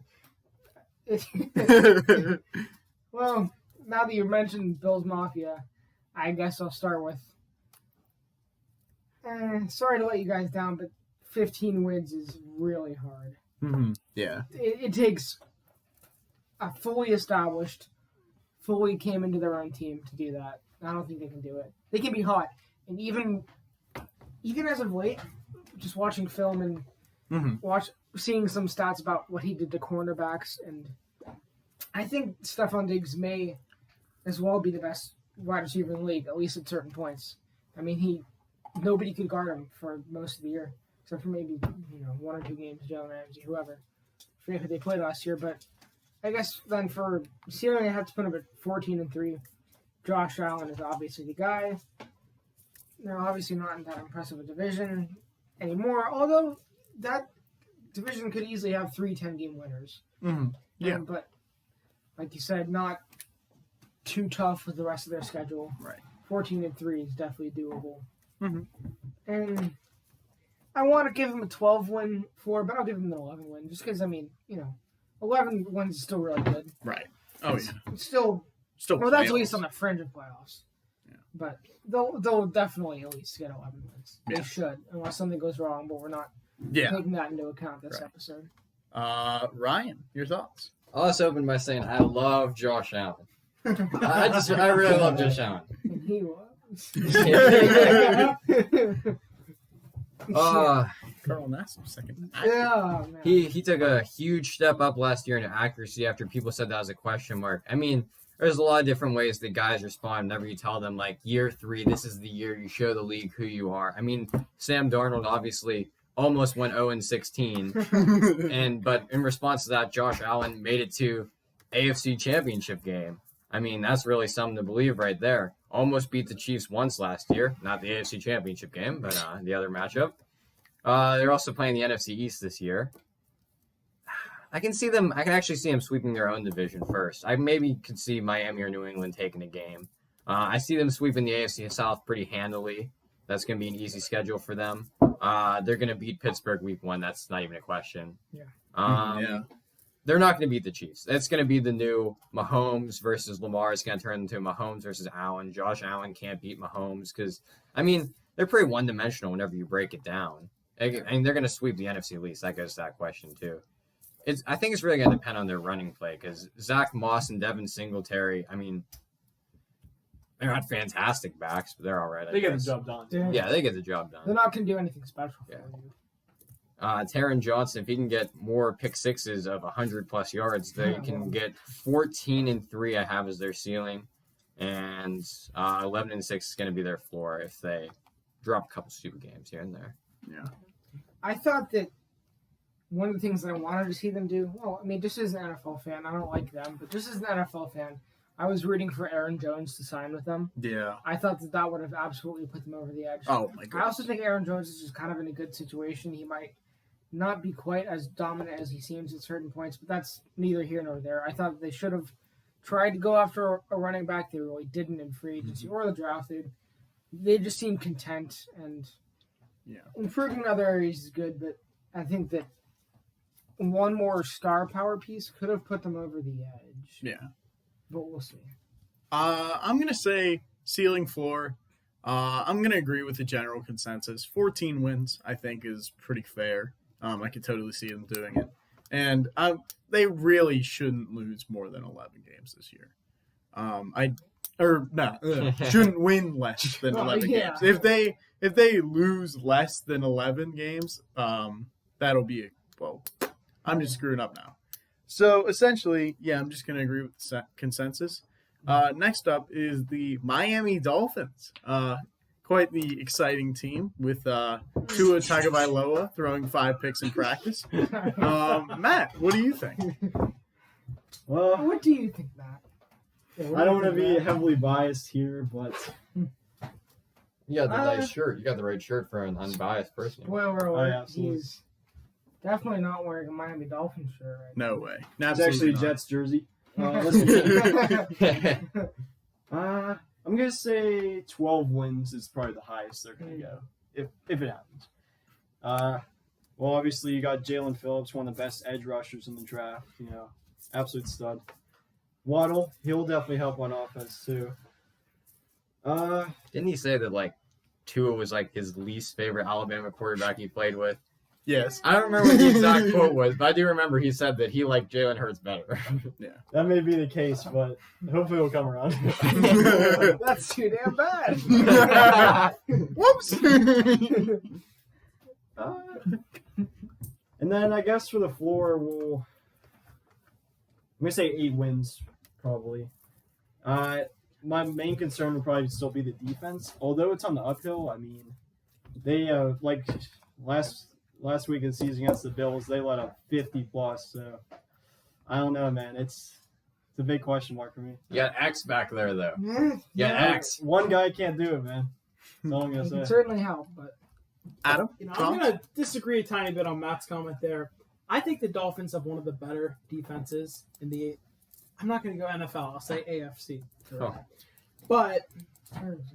Well, now that you mentioned Bills Mafia, I guess I'll start with. Sorry to let you guys down, but 15 wins is really hard. Mhm. Yeah. It takes a fully established, fully came into their own team to do that. I don't think they can do it. They can be hot, and even as of late, just watching film and Mhm. seeing some stats about what he did to cornerbacks, and I think Stephon Diggs may as well be the best wide receiver in the league, at least at certain points. I mean, nobody could guard him for most of the year, except for maybe 1 or 2 games, Jalen Ramsey, whoever. I forget who they played last year, but I guess then for ceiling, I have to put him at 14-3. Josh Allen is obviously the guy. They're obviously not in that impressive a division anymore, although that division could easily have 3 10-game winners. Mhm. Yeah. But like you said, not too tough with the rest of their schedule. Right. 14-3 is definitely doable. Mhm. And I want to give him a 12-win floor, but I'll give him an 11-win just because, 11 wins is still really good. Right. Oh yeah. It's still, Still. well, that's at playoffs. least on the fringe of playoffs. Yeah. But they'll definitely at least get 11 wins. Yeah. They should, unless something goes wrong, but we're not Yeah. taking that into account this Right. episode. Ryan, your thoughts? I'll just open by saying I love Josh Allen. I really love Josh Allen. And he was. Carl Nassib, second. Yeah, man. He took a huge step up last year in accuracy after people said that was a question mark. I mean, there's a lot of different ways that guys respond whenever you tell them, like, year 3, this is the year you show the league who you are. I mean, Sam Darnold obviously almost went 0-16, but in response to that, Josh Allen made it to AFC Championship game. I mean, that's really something to believe right there. Almost beat the Chiefs once last year, not the AFC Championship game, but the other matchup. They're also playing the NFC East this year. I can actually see them sweeping their own division first. I maybe could see Miami or New England taking a game. I see them sweeping the AFC South pretty handily. That's going to be an easy schedule for them. They're going to beat Pittsburgh week 1. That's not even a question. Yeah. Yeah. They're not going to beat the Chiefs. It's going to be the new Mahomes versus Lamar. It's going to turn into Mahomes versus Allen. Josh Allen can't beat Mahomes because, they're pretty one-dimensional whenever you break it down. And they're going to sweep the NFC East. That goes to that question, too. I think it's really going to depend on their running play because Zach Moss and Devin Singletary, they're not fantastic backs, but they're all right. They get the job done. Yeah, they get the job They're done. not going to do anything special for Yeah. you. Taron Johnson, if he can get more pick sixes of 100-plus yards, they can get 14-3, I have as their ceiling. And 11-6 is going to be their floor if they drop a couple stupid games here and there. Yeah. I thought that one of the things that I wanted to see them do, just as an NFL fan, I don't like them, but just as an NFL fan, I was rooting for Aaron Jones to sign with them. Yeah. I thought that would have absolutely put them over the edge. Oh my I god. also think Aaron Jones is just kind of in a good situation. He might not be quite as dominant as he seems at certain points, but that's neither here nor there. I thought they should have tried to go after a running back. They really didn't in free agency or the draft. They just seem content, and improving in other areas is good, but I think that one more star power piece could have put them over the edge. Yeah. But we'll see. I'm going to say ceiling floor. I'm going to agree with the general consensus. 14 wins, I think, is pretty fair. I could totally see them doing it. And they really shouldn't lose more than 11 games this year. Shouldn't win less than 11 yeah. games. If they lose less than 11 games, that'll be I'm just screwing up now. So essentially, I'm just going to agree with the consensus. Next up is the Miami Dolphins. Quite the exciting team with Tua Tagovailoa throwing 5 picks in practice. Matt, what do you think? Well, What do you think, Matt? I don't want to be heavily biased here, but You got the nice shirt. You got the right shirt for an unbiased person. Spoiler Oh, alert, yeah, absolutely. he's definitely not wearing a Miami Dolphins shirt right No way. It's Absolutely actually a not. Jets jersey. now. Listen, I'm gonna say 12 wins is probably the highest they're gonna go if it happens. Well, obviously you got Jalen Phillips, one of the best edge rushers in the draft. Absolute stud. Waddle, he'll definitely help on offense too. Didn't he say that like Tua was like his least favorite Alabama quarterback he played with? Yes. I don't remember what the exact quote was, but I do remember he said that he liked Jalen Hurts better. That may be the case, but hopefully it'll come around. That's too damn bad. Whoops. And then I guess for the floor, I'm gonna say 8 wins probably. My main concern would probably still be the defense. Although it's on the uphill, I mean, they like last week of the season against the Bills, they let up 50 plus. So I don't know, man. It's a big question mark for me. You got X back there though. Yeah, Yeah, X. One guy can't do it, man. That's all I'm it gonna can say. certainly help, but Adam? I'm going to disagree a tiny bit on Matt's comment there. I think the Dolphins have one of the better defenses in the. I'm not going to go NFL. I'll say AFC. Oh. But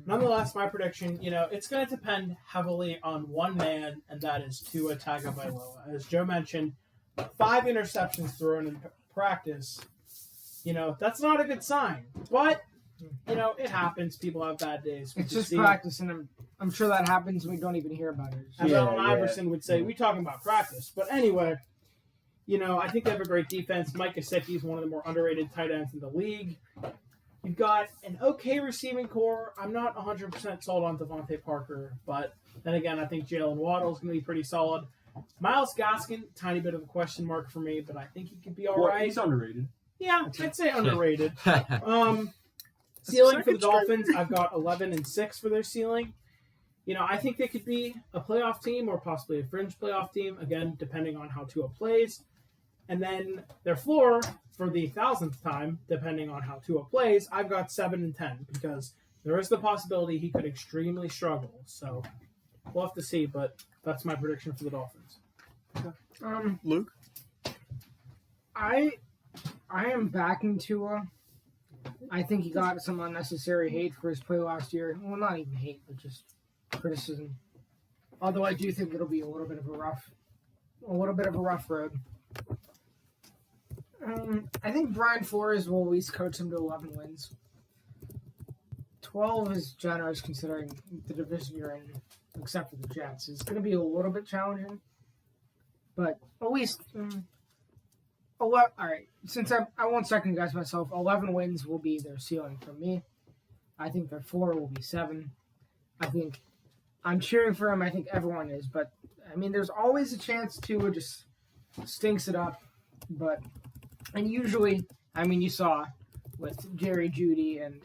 nonetheless, my prediction, it's going to depend heavily on one man, and that is Tua Tagovailoa. As Joe mentioned, 5 interceptions thrown in practice. That's not a good sign. But, it happens. People have bad days. it's just practice, and I'm sure that happens and we don't even hear about it. As Yeah, Allen yeah. Iverson would say, we talking about practice. But anyway, I think they have a great defense. Mike Gesicki is one of the more underrated tight ends in the league. You've got an okay receiving core. I'm not 100% sold on Devontae Parker, but then again, I think Jalen Waddle is going to be pretty solid. Myles Gaskin, tiny bit of a question mark for me, but I think he could be all right. He's underrated. Yeah, I'd say underrated. Ceiling for the Dolphins, I've got 11-6 for their ceiling. I think they could be a playoff team or possibly a fringe playoff team, again, depending on how Tua plays. And then their floor, for the 1,000th time, depending on how Tua plays, I've got 7-10 because there is the possibility he could extremely struggle. So we'll have to see, but that's my prediction for the Dolphins. Luke? I am backing Tua. I think he got some unnecessary hate for his play last year. Well, not even hate, but just criticism. Although I do think it'll be a little bit of a rough road. I think Brian Flores will at least coach him to 11 wins. 12 is generous considering the division you're in, except for the Jets. It's going to be a little bit challenging, but at least. All right, since I won't second guess myself, 11 wins will be their ceiling for me. I think their floor will be 7. I think I'm cheering for him. I think everyone is, but I mean, there's always a chance Tua just stinks it up. And usually, I mean, you saw with Jerry Jeudy and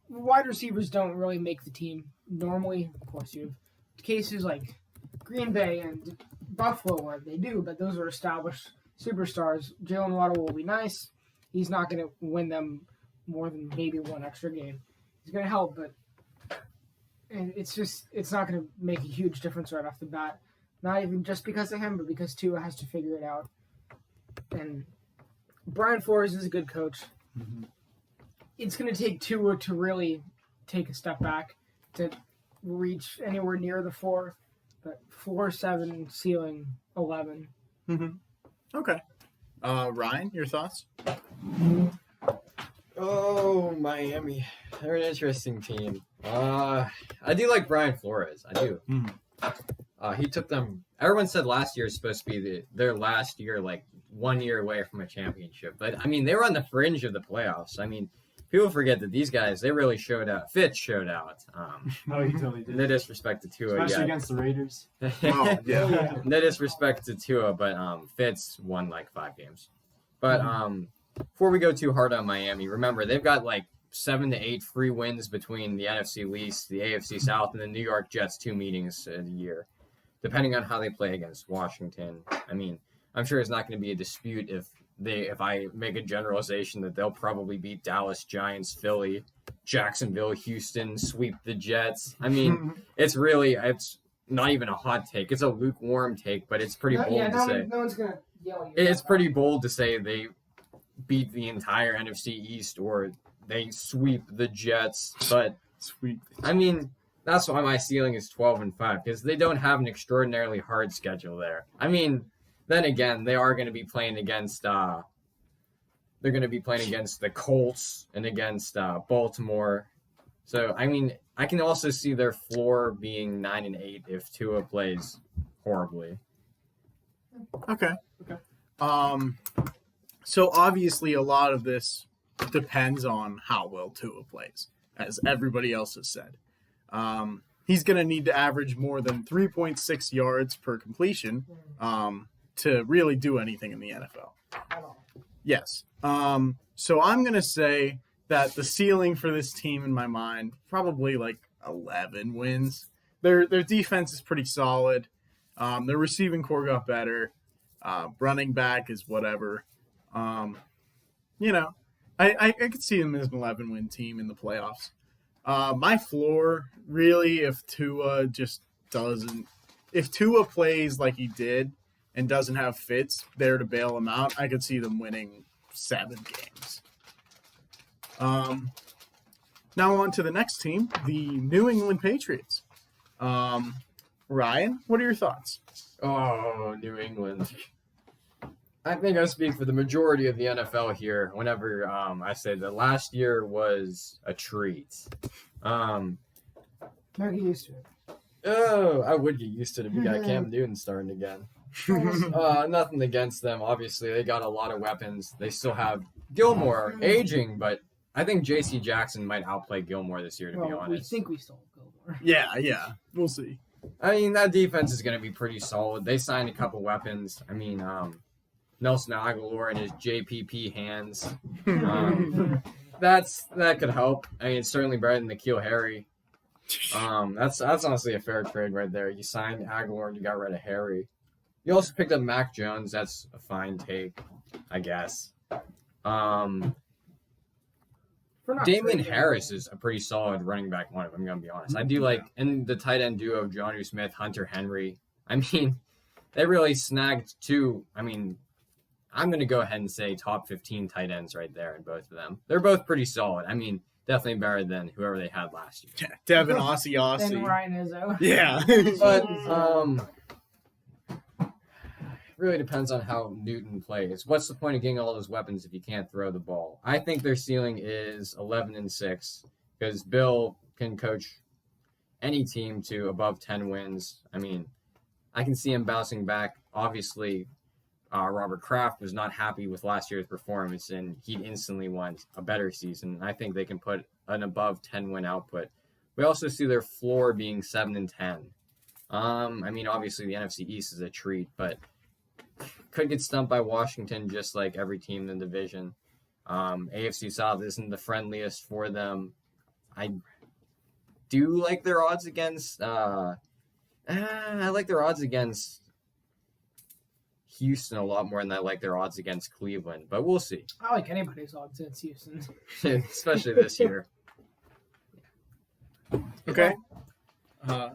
wide receivers don't really make the team normally. Of course, you have cases like Green Bay and Buffalo where they do, but those are established superstars. Jalen Waddle will be nice. He's not going to win them more than maybe one extra game. He's going to help, but it's not going to make a huge difference right off the bat. Not even just because of him, but because Tua has to figure it out. And Brian Flores is a good coach. Mm-hmm. It's going to take Tua to really take a step back to reach anywhere near the 4. But 4-7, ceiling 11. Mm-hmm. Okay. Ryan, your thoughts? Oh, Miami. They're an interesting team. I do like Brian Flores. I do. He took them. Everyone said last year is supposed to be their last year, like 1 year away from a championship. But I mean, they were on the fringe of the playoffs. I mean, people forget that these guys, they really showed out. Fitz showed out. Oh, he totally did. No disrespect to Tua. Especially against the Raiders. Oh, yeah. No disrespect to Tua, but Fitz won like 5 games. But before we go too hard on Miami, remember they've got like 7 to 8 free wins between the NFC East, the AFC South, and the New York Jets 2 meetings a year, depending on how they play against Washington. I mean, I'm sure it's not going to be a dispute if if I make a generalization, that they'll probably beat Dallas, Giants, Philly, Jacksonville, Houston, sweep the Jets. I mean, it's not even a hot take. It's a lukewarm take, but it's pretty bold to say. No one's going to yell at you. It's pretty bold to say they beat the entire NFC East or they sweep the Jets. But, Sweet. I mean, that's why my ceiling is 12-5, because they don't have an extraordinarily hard schedule there. I mean, then again, they are going to be playing against the Colts and against Baltimore. So, I mean, I can also see their floor being 9-8 if Tua plays horribly. Okay. So obviously a lot of this depends on how well Tua plays, as everybody else has said. He's going to need to average more than 3.6 yards per completion to really do anything in the NFL. Yes. So I'm going to say that the ceiling for this team in my mind, probably like 11 wins. Their defense is pretty solid. Their receiving core got better. Running back is whatever. I could see them as an 11-win team in the playoffs. My floor, really, if Tua plays like he did and doesn't have Fitz there to bail him out, I could see them winning 7 games. Now on to the next team, the New England Patriots. Ryan, what are your thoughts? Oh, New England. I think I speak for the majority of the NFL here whenever I say that last year was a treat. Don't get used to it. Oh, I would get used to it if you got Cam Newton starting again. Nothing against them. Obviously, they got a lot of weapons. They still have Gilmore aging, but I think J.C. Jackson might outplay Gilmore this year, to be honest. We think we stole Gilmore. Yeah. We'll see. I mean, that defense is going to be pretty solid. They signed a couple weapons. I mean, Nelson Aguilar in his JPP hands. That could help. I mean, it's certainly better than N'Keal Harry. That's honestly a fair trade right there. You signed Aguilar and you got rid of Harry. You also picked up Mac Jones. That's a fine take, I guess. Damian Harris is a pretty solid running back one, if I'm going to be honest. I do like, and the tight end duo of Jonnu Smith, Hunter Henry. I mean, they really snagged 2. I mean, I'm going to go ahead and say top 15 tight ends right there in both of them. They're both pretty solid. I mean, definitely better than whoever they had last year. Yeah, Devin Aussie. And Ryan Izzo. Yeah. But really depends on how Newton plays. What's the point of getting all those weapons if you can't throw the ball? I think their ceiling is 11-6 because Bill can coach any team to above 10 wins. I mean, I can see him bouncing back. Obviously, Robert Kraft was not happy with last year's performance, and he instantly want a better season. I think they can put an above 10-win output. We also see their floor being 7-10. I mean, obviously the NFC East is a treat, but could get stumped by Washington just like every team in the division. AFC South isn't the friendliest for them. I do like their odds against Houston a lot more than I like their odds against Cleveland, but we'll see. I like anybody's odds against Houston. Especially this year. Okay. I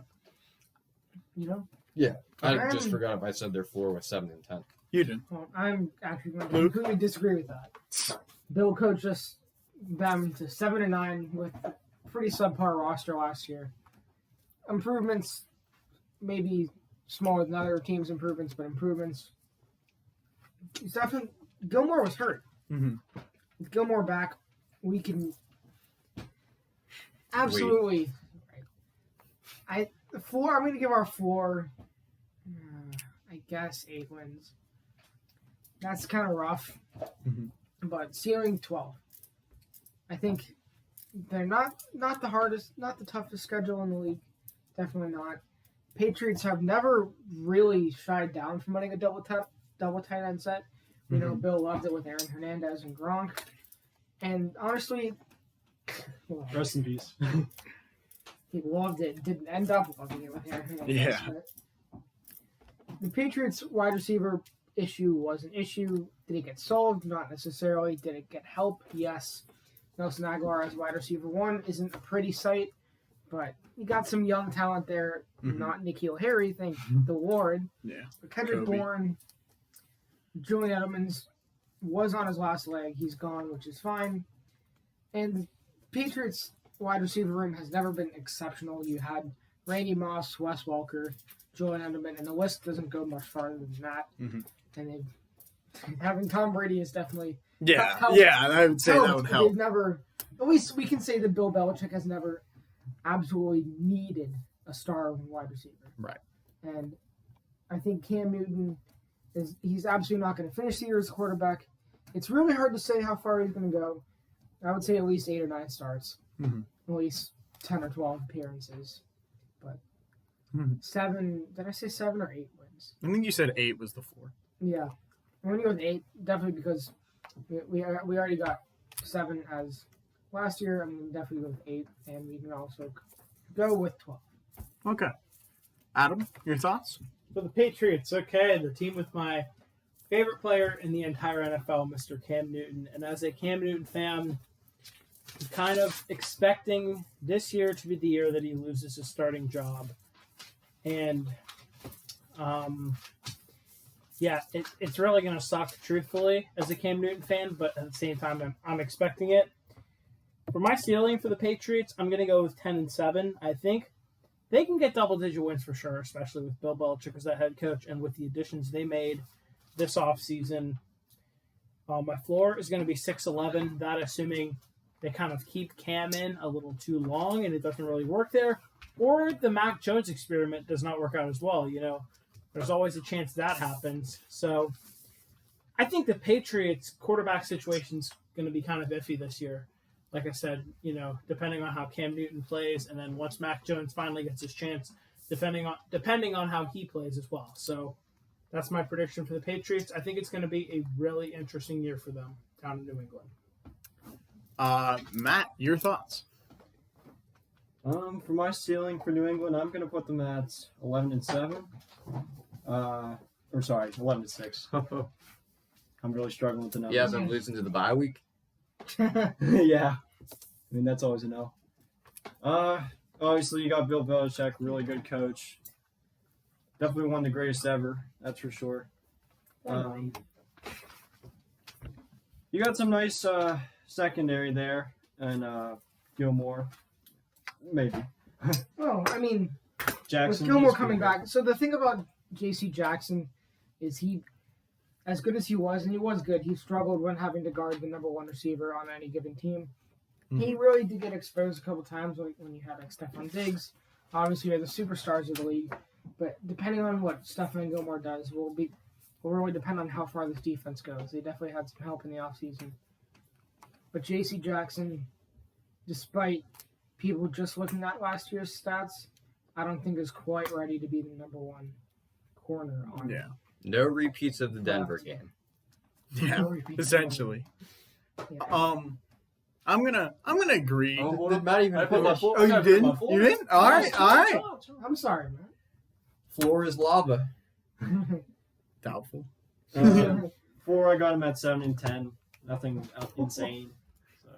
just forgot if I said their floor was 7-10. You did. Well, I'm actually going to Luke? completely disagree with that. Bill coached them to 7-9 with a pretty subpar roster last year. Improvements, maybe smaller than other teams' improvements, but improvements. It's definitely Gilmore was hurt. Mm-hmm. With Gilmore back, we can absolutely. I'm going to give our floor, I guess, 8 wins. That's kind of rough, but ceiling 12. I think they're not the hardest, not the toughest schedule in the league. Definitely not. Patriots have never really shied down from running a double tight end set. You know, Bill loved it with Aaron Hernandez and Gronk. And honestly, Rest in peace. he loved it. Didn't end up loving it with Aaron Hernandez. Yeah. But the Patriots wide receiver issue was an issue. Did it get solved? Not necessarily. Did it get help? Yes. Nelson Aguilar as wide receiver 1 isn't a pretty sight, but you got some young talent there. Not N'Keal Harry, thank the Lord. Yeah. But Kendrick Kobe. Bourne, Julian Edelman's was on his last leg. He's gone, which is fine. And the Patriots wide receiver room has never been exceptional. You had Randy Moss, Wes Welker, Julian Edelman, and the list doesn't go much farther than that. And having Tom Brady is definitely helped. I would say that would help. They've never, at least we can say that Bill Belichick has never absolutely needed a star wide receiver. Right. And I think Cam Newton he's absolutely not going to finish the year as a quarterback. It's really hard to say how far he's going to go. I would say at least 8 or 9 starts, at least 10 or 12 appearances. But 7, did I say 7 or 8 wins? I think you said 8 was the 4. Yeah. I'm going to go with 8, definitely because we already got 7 as last year. I'm going to definitely go with 8, and we can also go with 12. Okay. Adam, your thoughts? For the Patriots, okay, the team with my favorite player in the entire NFL, Mr. Cam Newton. And as a Cam Newton fan, I'm kind of expecting this year to be the year that he loses his starting job. And, it's really going to suck, truthfully, as a Cam Newton fan, but at the same time, I'm expecting it. For my ceiling for the Patriots, I'm going to go with 10-7. I think they can get double-digit wins for sure, especially with Bill Belichick as that head coach and with the additions they made this offseason. My floor is going to be 6-11, that assuming they kind of keep Cam in a little too long and it doesn't really work there, or the Mac Jones experiment does not work out as well. There's always a chance that happens. So I think the Patriots' quarterback situation is going to be kind of iffy this year. Like I said, depending on how Cam Newton plays, and then once Mac Jones finally gets his chance, depending on how he plays as well. So that's my prediction for the Patriots. I think it's going to be a really interesting year for them down in New England. Matt, your thoughts? For my ceiling for New England, I'm going to put them at 11-7. 11-6. I'm really struggling with the numbers. Yeah, I'm losing to the bye week. Yeah. I mean, that's always a no. Obviously, you got Bill Belichick, really good coach. Definitely one of the greatest ever, that's for sure. You got some nice secondary there, and Gilmore, maybe. Well, I mean, Jackson, with Gilmore coming back. So the thing about J.C. Jackson is he, as good as he was, and he was good, he struggled when having to guard the number 1 receiver on any given team. He really did get exposed a couple times when you had like Stephon Diggs. Obviously, they're the superstars of the league, but depending on what Stephon Gilmore does will really depend on how far this defense goes. They definitely had some help in the offseason. But J.C. Jackson, despite people just looking at last year's stats, I don't think is quite ready to be the number 1 corner on. Yeah. No repeats of the Denver game. Yeah, essentially. Yeah. I'm gonna agree. Oh, did Matt even put my floor? Oh, you didn't? You didn't? All right. I'm sorry, Floor is lava. man. Doubtful. 4, I got him at 7-10. Nothing insane. So.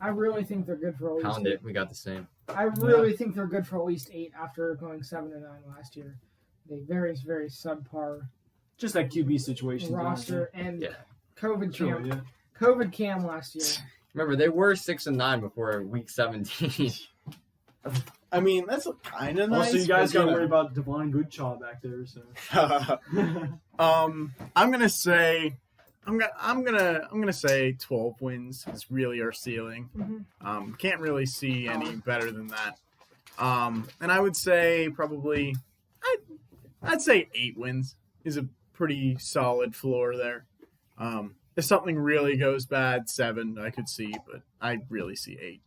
I really think they're good for at least Pound it. We got the same. I really think they're good for at least 8 after going 7-9 last year. They very, very subpar Just that QB situation. roster and Yeah. COVID Sure, cam. yeah. COVID cam last year. Remember, they were 6-9 before week 17. I mean, that's kind of nice. Also, you guys but, got to worry about Devon Goodchaw back there. So. I'm gonna say 12 wins is really our ceiling. Can't really see any better than that. And I would say probably I'd say 8 wins is a pretty solid floor there. If something really goes bad, 7 I could see, but I really see 8.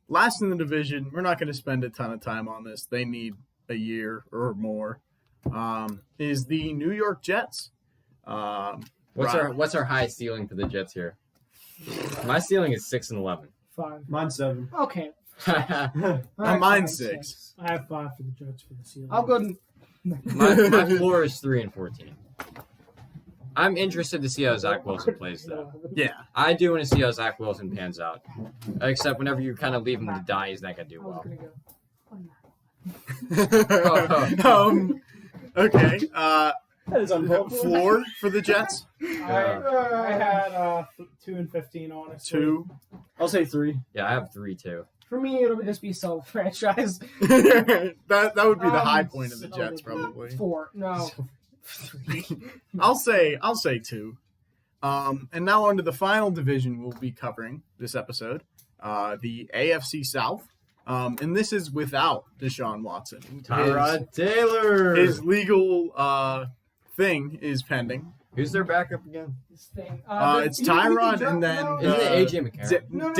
Last in the division, we're not going to spend a ton of time on this. They need a year or more. Is the New York Jets. What's our high ceiling for the Jets here? My ceiling is 6-11. 5. Mine's 7. Okay. Mine's 6. I have 5 for the Jets for the ceiling. I'll go My floor is 3-14. I'm interested to see how Zach Wilson plays, though. Yeah. I do want to see how Zach Wilson pans out. Except whenever you kind of leave him to die, he's not going to do I was well. gonna go. Okay. That is uncalled for. Floor for the Jets? I had 2 and 15, honestly. 2. I'll say 3. Yeah, I have 3, too. For me, it'll just be self-franchise. that would be the high Um, point of the Jets, probably. 4. No. I'll say 2. And now on to the final division we'll be covering this episode, the AFC South. And this is without Deshaun Watson. Tyrod Taylor. His legal thing is pending. Who's their backup again? This thing. It's Tyrod and then Isn't it AJ McCarron?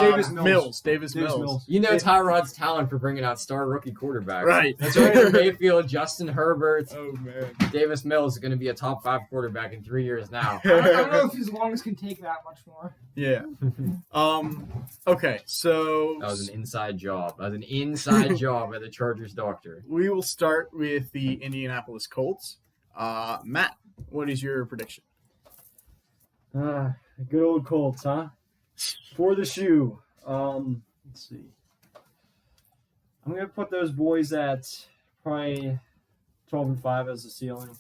Davis Mills. Davis Mills. You know Tyrod's talent for bringing out star rookie quarterbacks. Right. That's right. Mayfield, Justin Herbert, Oh man. Davis Mills is going to be a top 5 quarterback in 3 years now. I don't know if his lungs can take that much more. Yeah. Okay, so That was an inside job. That was an inside job by the Chargers doctor. we will start with the Indianapolis Colts. Matt, what is your prediction? Good old Colts, huh? For the shoe. Let's see. I'm gonna put those boys at probably 12-5 as the ceiling.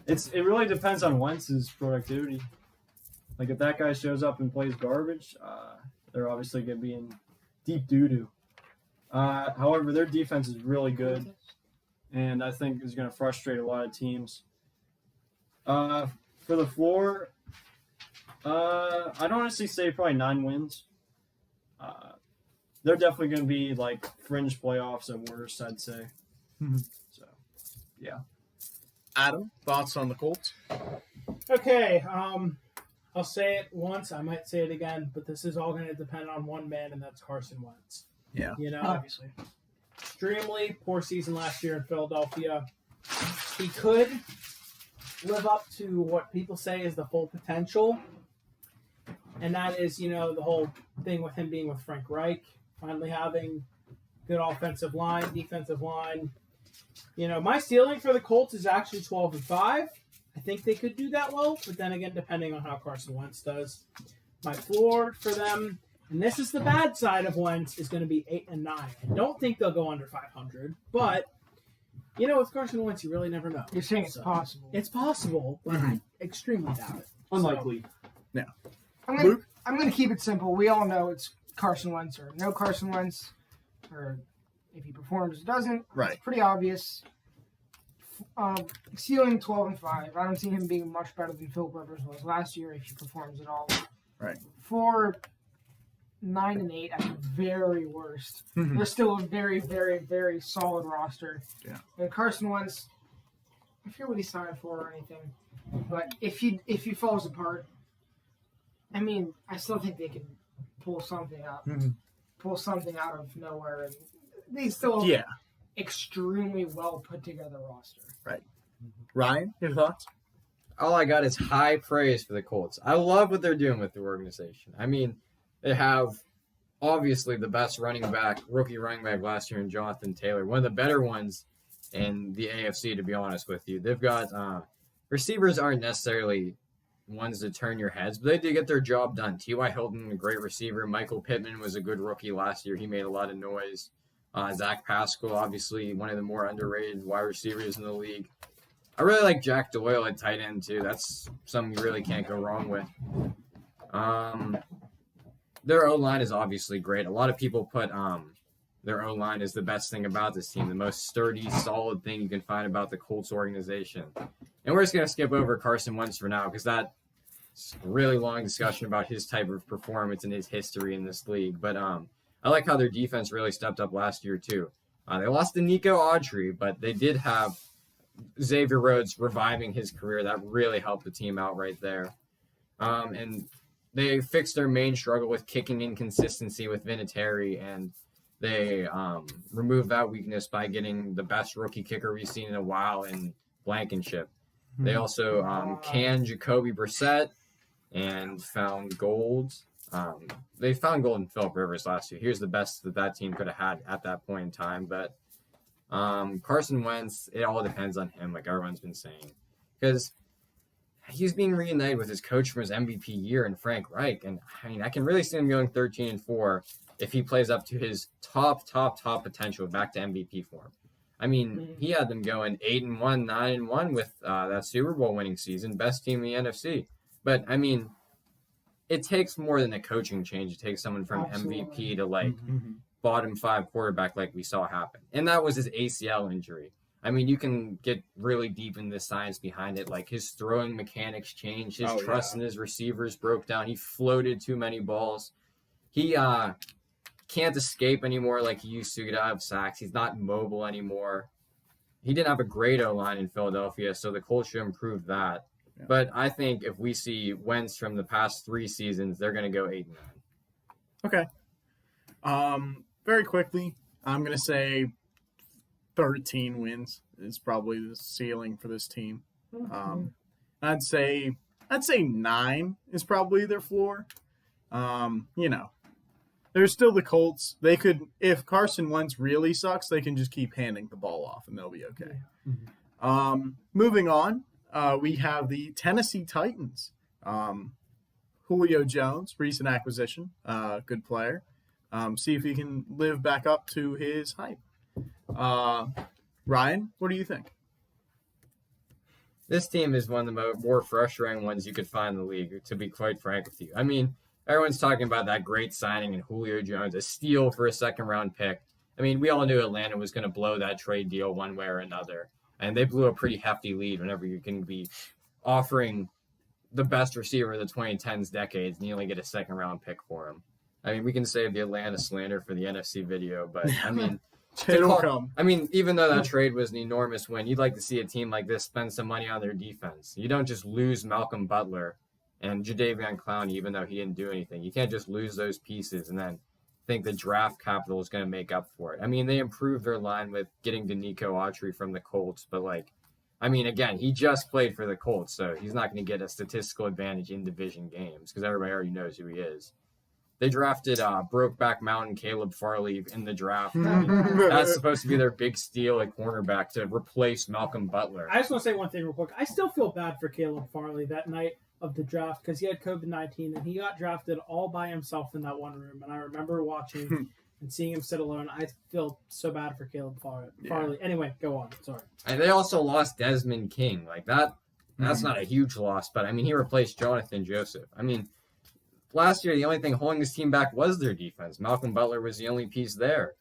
It really depends on Wentz's productivity. Like if that guy shows up and plays garbage, they're obviously gonna be in deep doo-doo. However, their defense is really good, and I think is gonna frustrate a lot of teams. For the floor, I'd honestly say probably 9 wins. They're definitely going to be like fringe playoffs at worst, I'd say. So, yeah. Adam, thoughts on the Colts? Okay, I'll say it once. I might say it again, but this is all going to depend on one man, and that's Carson Wentz. Yeah. You know, Obviously. extremely poor season last year in Philadelphia. He could live up to what people say is the full potential, and that is, you know, the whole thing with him being with Frank Reich, finally having good offensive line, defensive line. You know, my ceiling for the Colts is actually 12-5. I think they could do that well, but then again, depending on how Carson Wentz does. My floor for them, and this is the bad side of Wentz, is going to be 8-9. I don't think they'll go under 500, but you know, with Carson Wentz, you really never know. You're saying it's So, possible. It's possible, but I extremely doubt it. Unlikely. Luke? I'm gonna keep it simple. We all know it's Carson Wentz or no Carson Wentz, or if he performs, doesn't. Right. It's pretty obvious. Ceiling 12-5. I don't see him being much better than Philip Rivers was last year if he performs at all. Right. For 9-8 at the very worst. Mhm. They're still a very, very, very solid roster. Yeah. And Carson Wentz, I forget what he signed for or anything, but if he falls apart, I mean, I still think they can pull something out, pull something out of nowhere, and they still have Yeah. extremely well put together roster. Ryan, your thoughts? All I got is high praise for the Colts. I love what they're doing with the organization. I mean, they have obviously the best rookie running back last year in Jonathan Taylor, one of the better ones in the AFC, to be honest with you. They've got receivers aren't necessarily ones that turn your heads, but they did get their job done. T.Y. Hilton, a great receiver. Michael Pittman was a good rookie last year. He made a lot of noise. Zach Pascal, obviously one of the more underrated wide receivers in the league. I really like Jack Doyle at tight end, too. That's something you really can't go wrong with. Their O-line is obviously great. A lot of people put their O-line is the best thing about this team, the most sturdy, solid thing you can find about the Colts organization. And we're just going to skip over Carson Wentz for now because that's a really long discussion about his type of performance and his history in this league. But I like how their defense really stepped up last year, too. They lost to Nico Autry, but they did have Xavier Rhodes reviving his career. That really helped the team out right there. And they fixed their main struggle with kicking inconsistency with Vinatieri, and they removed that weakness by getting the best rookie kicker we've seen in a while in Blankenship. They also canned Jacoby Brissett and found gold. They found gold in Philip Rivers last year. Here's the best that team could have had at that point in time, but Carson Wentz, it all depends on him, like everyone's been saying, because he's being reunited with his coach from his MVP year in Frank Reich, and I mean, I can really see him going 13-4 if he plays up to his top potential back to MVP form. I mean, he had them going 8-1, 9-1 with that Super Bowl winning season, best team in the NFC. But I mean, it takes more than a coaching change. It takes someone from MVP to like bottom 5 quarterback, like we saw happen, and that was his ACL injury. I mean, you can get really deep in the science behind it. Like his throwing mechanics changed, his trust in his receivers broke down. He floated too many balls. He can't escape anymore like he used to. Get out of sacks. He's not mobile anymore. He didn't have a great O-line in Philadelphia, so the culture improved that. Yeah. But I think if we see Wentz from the past 3 seasons, they're going to go 8-9. Okay. Very quickly, I'm going to say 13 wins is probably the ceiling for this team. I'd say 9 is probably their floor. There's still the Colts. They could, if Carson Wentz really sucks, they can just keep handing the ball off and they'll be okay. Moving on, we have the Tennessee Titans. Julio Jones, recent acquisition, good player. See if he can live back up to his hype. Ryan, what do you think? This team is one of the more frustrating ones you could find in the league, to be quite frank with you. I mean, everyone's talking about that great signing in Julio Jones, a steal for a second-round pick. I mean, we all knew Atlanta was going to blow that trade deal one way or another, and they blew a pretty hefty lead whenever you can be offering the best receiver of the 2010s decades, and you only get a second-round pick for him. I mean, we can save the Atlanta slander for the NFC video, but, I mean... It'll come. I mean, even though that trade was an enormous win, you'd like to see a team like this spend some money on their defense. You don't just lose Malcolm Butler and Jadeveon Clowney, even though he didn't do anything. You can't just lose those pieces and then think the draft capital is going to make up for it. I mean, they improved their line with getting Danico Autry from the Colts, but again, he just played for the Colts, so he's not going to get a statistical advantage in division games because everybody already knows who he is. They drafted Brokeback Mountain Caleb Farley in the draft. That's supposed to be their big steal at cornerback to replace Malcolm Butler. I just want to say one thing real quick. I still feel bad for Caleb Farley that night of the draft because he had COVID-19 and he got drafted all by himself in that one room. And I remember watching and seeing him sit alone. I feel so bad for Caleb Farley. Yeah. Anyway, go on. Sorry. And they also lost Desmond King. That's not a huge loss, but I mean, he replaced Jonathan Joseph. I mean, last year, the only thing holding his team back was their defense. Malcolm Butler was the only piece there.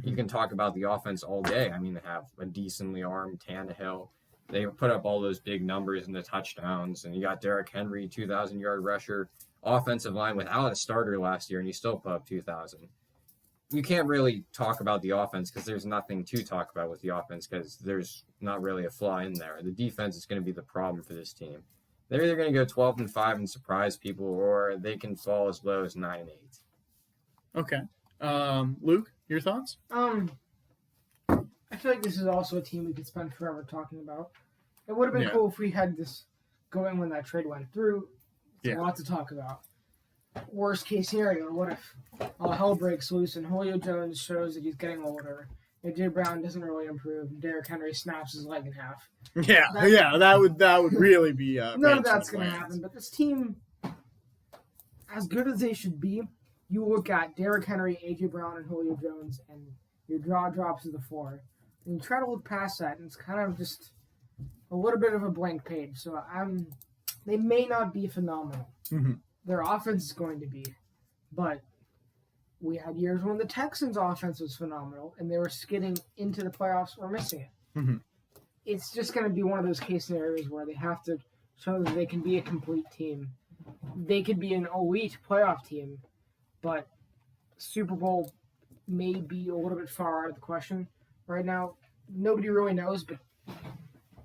You can talk about the offense all day. I mean, they have a decently armed Tannehill. They put up all those big numbers in the touchdowns. And you got Derrick Henry, 2,000-yard rusher, offensive line without a starter last year, and he still put up 2,000. You can't really talk about the offense because there's nothing to talk about with the offense because there's not really a flaw in there. The defense is going to be the problem for this team. They're either going to go 12-5 and surprise people, or they can fall as low as 9-8. Okay, Luke, your thoughts? I feel like this is also a team we could spend forever talking about. It would have been cool if we had this going when that trade went through. There's a lot to talk about. Worst case scenario: what if all hell breaks loose and Julio Jones shows that he's getting older? AJ Brown doesn't really improve. Derrick Henry snaps his leg in half. That would really be. None of that's going to happen. But this team, as good as they should be, you look at Derrick Henry, AJ Brown, and Julio Jones, and your jaw drops to the floor. And you try to look past that, and it's kind of just a little bit of a blank page. So they may not be phenomenal. Mm-hmm. Their offense is going to be, but. We had years when the Texans' offense was phenomenal, and they were skidding into the playoffs or missing it. Mm-hmm. It's just going to be one of those case scenarios where they have to show that they can be a complete team. They could be an elite playoff team, but Super Bowl may be a little bit far out of the question right now. Nobody really knows, but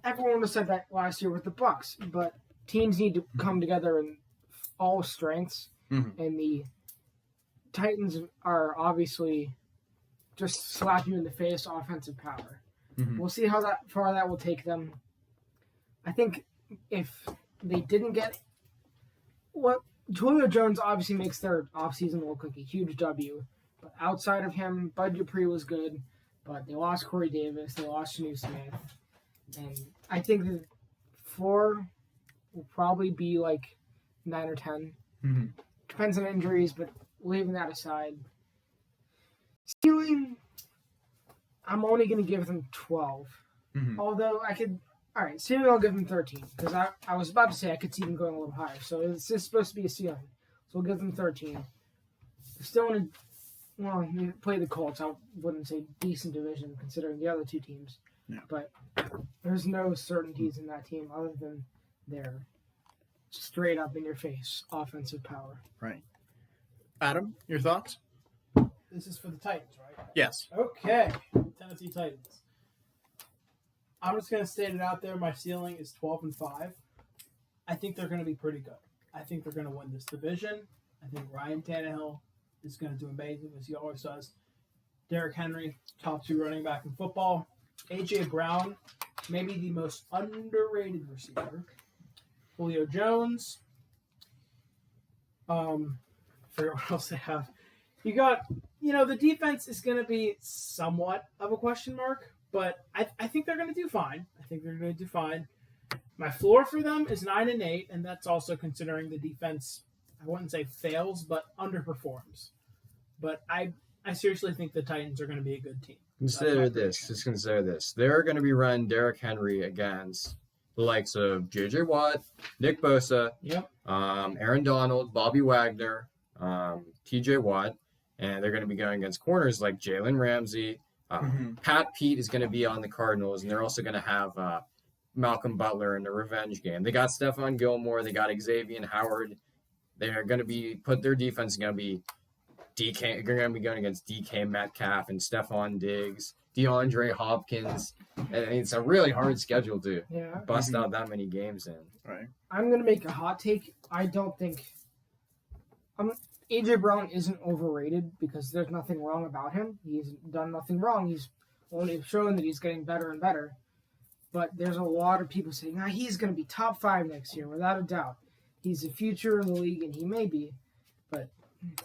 everyone would have said that last year with the Bucs. But teams need to come together in all strengths, and the Titans are obviously just slap you in the face offensive power. We'll see how far that will take them. I think if they didn't get Julio Jones obviously makes their offseason look like a huge W, but outside of him, Bud Dupree was good, but they lost Corey Davis, they lost Janu Smith, and I think the floor will probably be like 9 or 10. Mm-hmm. Depends on injuries, but leaving that aside, ceiling, I'm only going to give them 12. Mm-hmm. Although I could, all right, ceiling I'll give them 13 because I was about to say I could see them going a little higher. So it's just supposed to be a ceiling, so we'll give them 13. I still want to, well, you play the Colts. I wouldn't say decent division considering the other two teams. Yeah. But there's no certainties in that team other than their straight up in your face offensive power. Right. Adam, your thoughts? This is for the Titans, right? Yes. Okay. Tennessee Titans. I'm just going to state it out there. My ceiling is 12-5. I think they're going to be pretty good. I think they're going to win this division. I think Ryan Tannehill is going to do amazing, as he always does. Derrick Henry, top 2 running back in football. A.J. Brown, maybe the most underrated receiver. Julio Jones. Forget what else they have. You got, the defense is going to be somewhat of a question mark, but I think they're going to do fine. My floor for them is 9-8, and that's also considering the defense, I wouldn't say fails, but underperforms. But I seriously think the Titans are going to be a good team. Consider this. They're going to be running Derrick Henry against the likes of J.J. Watt, Nick Bosa, Yep. Aaron Donald, Bobby Wagner, T.J. Watt, and they're going to be going against corners like Jalen Ramsey. Pat Pete is going to be on the Cardinals, and they're also going to have Malcolm Butler in the revenge game. They got Stephon Gilmore. They got Xavier Howard. They're going to be their defense is going to be DK. They're going to be going against DK Metcalf and Stephon Diggs, DeAndre Hopkins. And it's a really hard schedule to bust out that many games in. Right. I'm going to make a hot take. I don't think A.J. Brown isn't overrated because there's nothing wrong about him. He's done nothing wrong. He's only shown that he's getting better and better. But there's a lot of people saying, he's going to be top 5 next year, without a doubt. He's the future of the league, and he may be. But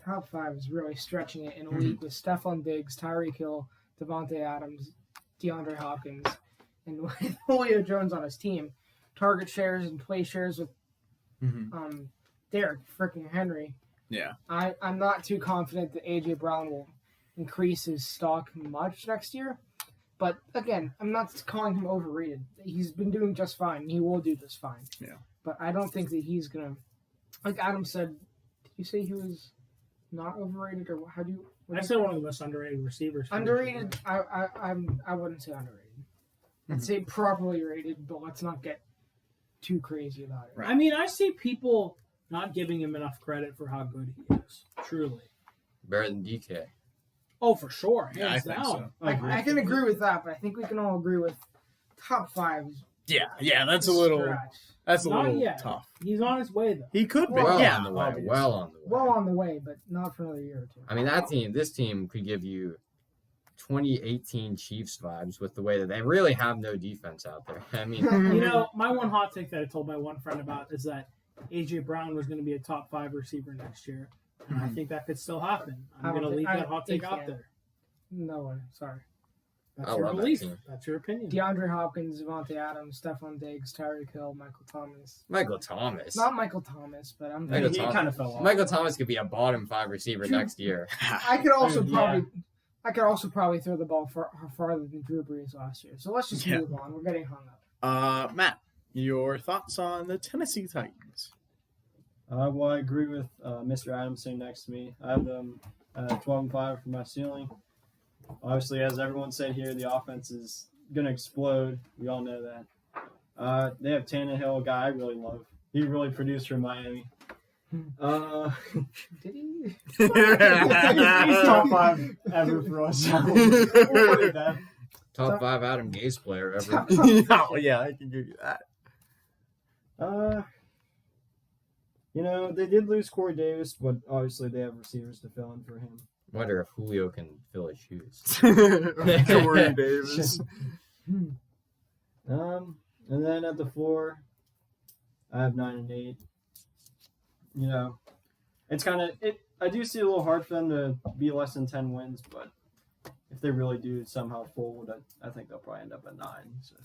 top 5 is really stretching it in a league with Stephon Diggs, Tyreek Hill, Devontae Adams, DeAndre Hopkins, and with Julio Jones on his team. Target shares and play shares with Derrick freaking Henry. Yeah. I'm not too confident that A.J. Brown will increase his stock much next year. But, again, I'm not calling him overrated. He's been doing just fine. He will do just fine. Yeah. But I don't think that he's going to... Like Adam said, did you say he was not overrated? Or how do you... I said one of the most underrated receivers. Underrated? I wouldn't say underrated. I'd say properly rated, but let's not get too crazy about it. Right. I mean, I see people not giving him enough credit for how good he is. Truly. Better than DK. Oh, for sure. Yeah, I Hands think down. so. I can agree with that, but I think we can all agree with top 5. Yeah, that's a little Not yet. tough. He's on his way, though. He could be. Well yeah, on the way. obviously. Well on the way. Well on the way, but not for another year or two. I mean, this team could give you 2018 Chiefs vibes with the way that they really have no defense out there. I mean, My one hot take that I told my one friend about is that A.J. Brown was going to be a top 5 receiver next year. And I think that could still happen. I'm going to leave that hot take out there. No one. Sorry. That's I your love that belief. team. That's your opinion. DeAndre Hopkins, Devontae Adams, Stephon Diggs, Tyreek Hill, Michael Thomas. Michael Thomas. Not Michael Thomas, but I'm Michael He Thomas. kind of fell off. Michael Thomas could be a bottom 5 receiver next year. I could also Yeah. probably throw the ball farther than Drew Brees last year. So let's just move on. We're getting hung up. Matt, your thoughts on the Tennessee Titans? Well, I agree with Mr. Adams sitting next to me. I have them 12-5 for my ceiling. Obviously, as everyone said here, the offense is going to explode. We all know that. They have Tannehill, a guy I really love. He really produced for Miami. Did he? He's top 5 ever for us. We'll put it that. Top 5 Adam Gase player ever. Oh, yeah, I can give you that. They did lose Corey Davis, but obviously they have receivers to fill in for him. Wonder if Julio can fill his shoes. Corey Davis. And then at the floor, I have 9-8. It's kind of it. I do see a little hard for them to be less than 10 wins, but if they really do somehow fold, I think they'll probably end up at 9. So.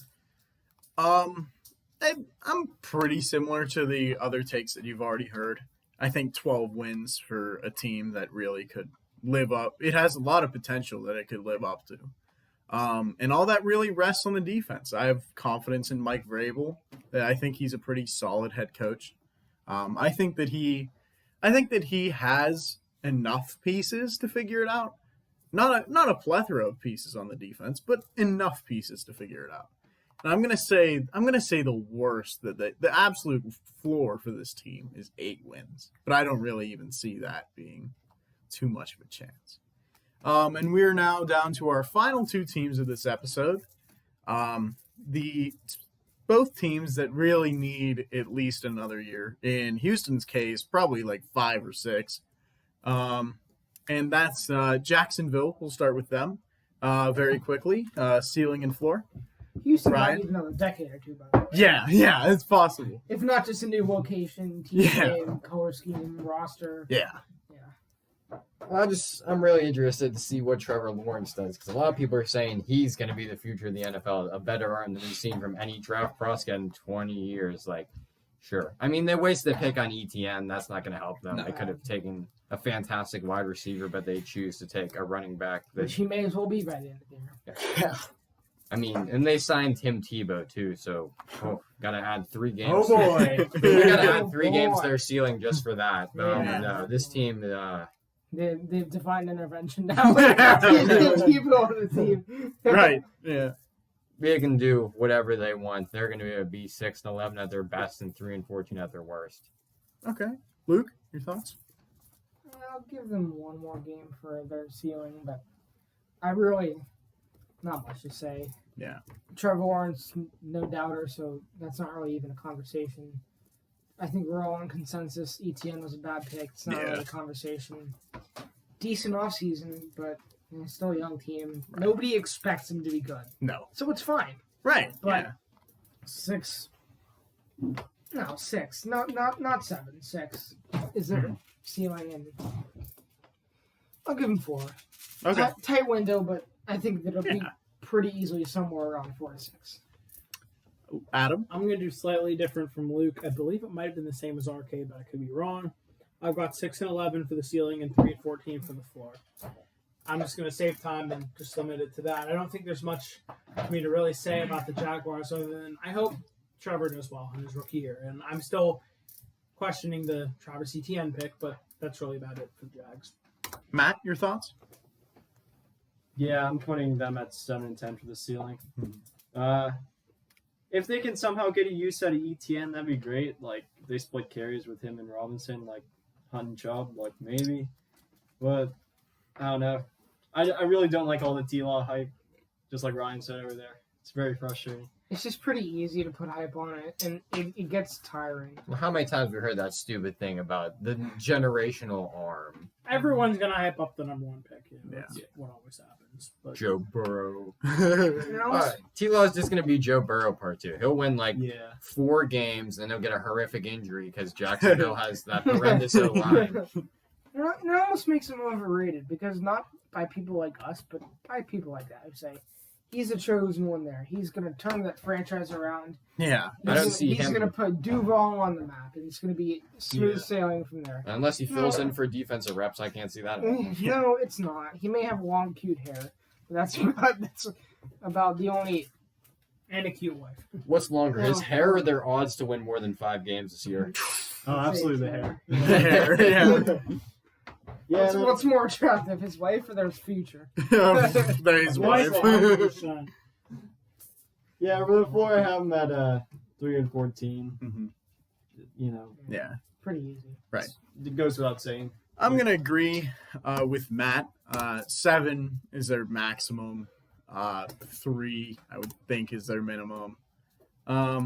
I'm pretty similar to the other takes that you've already heard. I think 12 wins for a team that really could live up. It has a lot of potential that it could live up to. And all that really rests on the defense. I have confidence in Mike Vrabel. That I think he's a pretty solid head coach. I think that he has enough pieces to figure it out. Not a plethora of pieces on the defense, but enough pieces to figure it out. And I'm gonna say the worst, that the absolute floor for this team is 8 wins. But I don't really even see that being too much of a chance. And we're now down to our final 2 teams of this episode. Both teams that really need at least another year. In Houston's case, probably like 5 or 6. And that's Jacksonville. We'll start with them very quickly. Ceiling and floor. Houston Ryan? might need another decade or two, by the way. Yeah, it's possible. If not just a new location, team name, color scheme, roster. Yeah. I'm really interested to see what Trevor Lawrence does, because a lot of people are saying he's going to be the future of the NFL, a better arm than we've seen from any draft prospect in 20 years. Like, sure. I mean, they wasted a pick on ETN. That's not going to help them. No. They could have taken a fantastic wide receiver, but they choose to take a running back. Which he may as well be by the end of the year. Yeah. I mean, and they signed Tim Tebow, too, so got to add 3 games. Oh, boy. We got to add 3 Oh, games boy. to their ceiling just for that. Yeah. No, this team... They've defined intervention now. Keep it on the team. Right. Yeah. They can do whatever they want. They're going to be 6-11 at their best and 3-14 at their worst. Okay. Luke, your thoughts? I'll give them one more game for their ceiling, but I really not much to say. Yeah. Trevor Lawrence, no doubter, so that's not really even a conversation. I think we're all in consensus. ETN was a bad pick. It's not really a conversation. Decent offseason, but still a young team. Right. Nobody expects him to be good. No. So it's fine. Right. But 6. No, 6. Not 7. 6 is their ceiling, and I'll give him 4. Okay. Tight window, but I think that it'll be Yeah. pretty easily somewhere around 4 to 6. Adam? I'm going to do slightly different from Luke. I believe it might have been the same as RK, but I could be wrong. I've got 6-11 for the ceiling and 3-14 for the floor. I'm just going to save time and just limit it to that. I don't think there's much for me to really say about the Jaguars other than I hope Trevor does well in his rookie year. And I'm still questioning the Travis Etienne pick, but that's really about it for the Jags. Matt, your thoughts? Yeah, I'm putting them at 7-10 for the ceiling. If they can somehow get a use out of ETN, that'd be great. Like, they split carries with him and Robinson, like Hunt and Chubb, like maybe. But I don't know. I really don't like all the T-Law hype, just like Ryan said over there. It's very frustrating. It's just pretty easy to put hype on it, and it gets tiring. Well, how many times have we heard that stupid thing about the generational arm? Everyone's going to hype up the number 1 pick. That's Yeah. what always happens. But Joe Burrow. You know? T-Law is just going to be Joe Burrow part 2. He'll win like Yeah. 4 games, and he'll get a horrific injury because Jacksonville has that horrendous O-line. It almost makes him overrated because not by people like us, but by people like that who say he's a chosen one there. He's going to turn that franchise around. Yeah. I don't see He's him. going to put Duval on the map, and it's going to be smooth Yeah. sailing from there. Unless he fills in for defensive reps, I can't see that. No, it's not. He may have long, cute hair. But that's about the only. and a cute wife. What's longer, his hair or their odds to win more than 5 games this year? Oh, absolutely the hair. Yeah. Yeah, What's more attractive, his wife or their future? There's his wife. 100%. yeah, for the floor, I have them at 3-14. Mhm. You know, Yeah. Pretty easy. it goes without saying. I'm going to agree with Matt. 7 is their maximum. 3, I would think, is their minimum. Not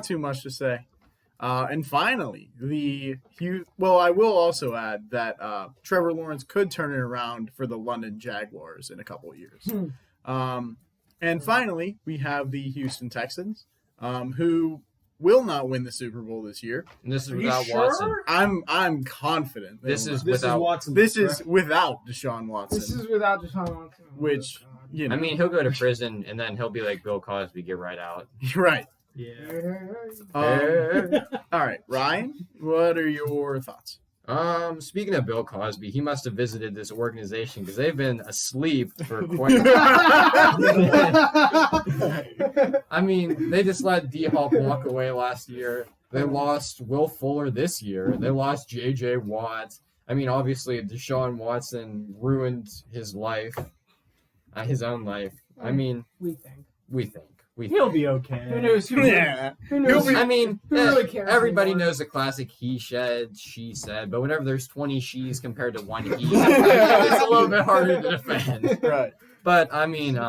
too much to say. And finally, I will also add that Trevor Lawrence could turn it around for the London Jaguars in a couple of years. And finally, we have the Houston Texans, who will not win the Super Bowl this year. And this is Are you without sure? Watson. I'm confident. they This will is not. This without. is Watson. This is without Deshaun Watson, This is without Deshaun Watson. which you know. I mean, he'll go to prison and then he'll be like Bill Cosby, get right out. you're right. Yeah. All right, Ryan, what are your thoughts? Speaking of Bill Cosby, he must have visited this organization because they've been asleep for quite a I mean, they just let D-Hop walk away last year. They lost Will Fuller this year. They lost J.J. Watt. I mean, obviously, Deshaun Watson ruined his life, his own life. I mean, we think. we think. He'll be okay. Who knows? Who knows? I mean, Who really cares everybody anymore? knows the classic he said, she said, but whenever there's 20 she's compared to one he, it's a little bit harder to defend. Right. But I mean,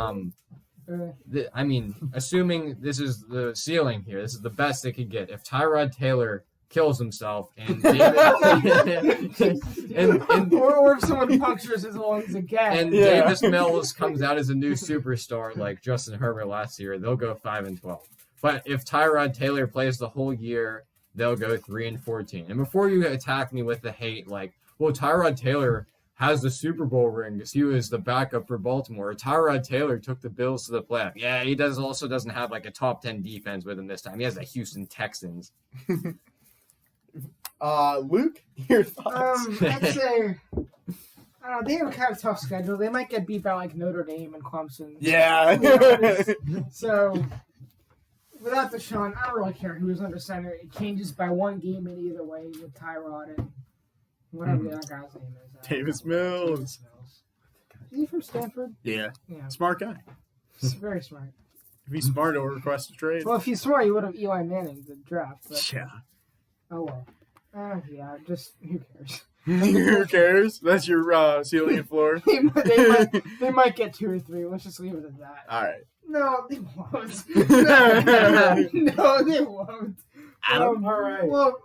assuming this is the ceiling here, this is the best they could get. If Tyrod Taylor kills himself and David, or if someone punctures his lungs again. and Yeah. Davis Mills comes out as a new superstar like Justin Herbert last year, they'll go 5-12. But if Tyrod Taylor plays the whole year, they'll go 3-14. And before you attack me with the hate, like, well, Tyrod Taylor has the Super Bowl ring because he was the backup for Baltimore. Tyrod Taylor took the Bills to the playoff. Yeah, he doesn't have like a top 10 defense with him this time. He has the Houston Texans. Luke, your thoughts? I'd say, I don't know, they have a kind of tough schedule. They might get beat by like Notre Dame and Clemson. Yeah. So, without Deshaun, I don't really care who's under center. It changes by one game in either way with Tyrod and whatever the other guy's name is. Davis Mills. Is he from Stanford? Yeah. Yeah, Smart guy. he's very smart. If he's smart, he'll request a trade. Well, if he's smart, he would have Eli Manning the draft. But, Yeah. oh well. Yeah, just who cares? Who cares? That's your ceiling and floor. they might get 2 or 3. Let's just leave it at that. All right. No, they won't. No, they won't. Adam? All right. Well,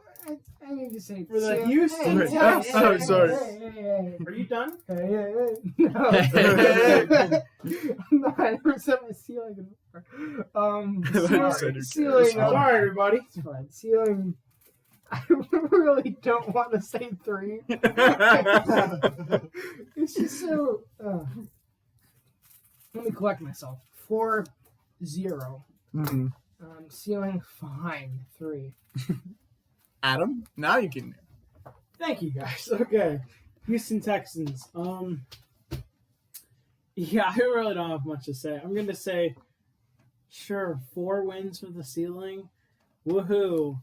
I need to say For the Sam- Houston Hey, Texans. hey, Oh, sorry. Hey. Are you done? No. I'm not. I never said my ceiling. You said who Ceiling. cares. Sorry, everybody. It's fine. Ceiling. I really don't want to say 3. It's just so. Let me collect myself. 4-0. Mhm. Ceiling fine 3. Adam, now you can. Thank you, guys. Okay. Houston Texans. Yeah, I really don't have much to say. I'm going to say, sure, 4 wins for the ceiling. Woohoo.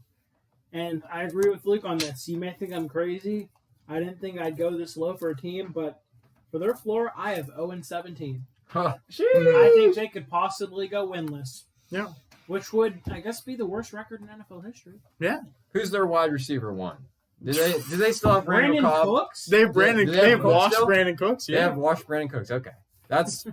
And I agree with Luke on this. You may think I'm crazy. I didn't think I'd go this low for a team, but for their floor, I have 0-17. Huh. I think they could possibly go winless. Yeah. Which would, I guess, be the worst record in NFL history. Who's their wide receiver one? Do they still have Randall Brandon Cobb? Cooks? They have Brandon. Do They have Cooks washed still? Brandon Cooks. They Yeah. have washed Brandon Cooks. Okay. That's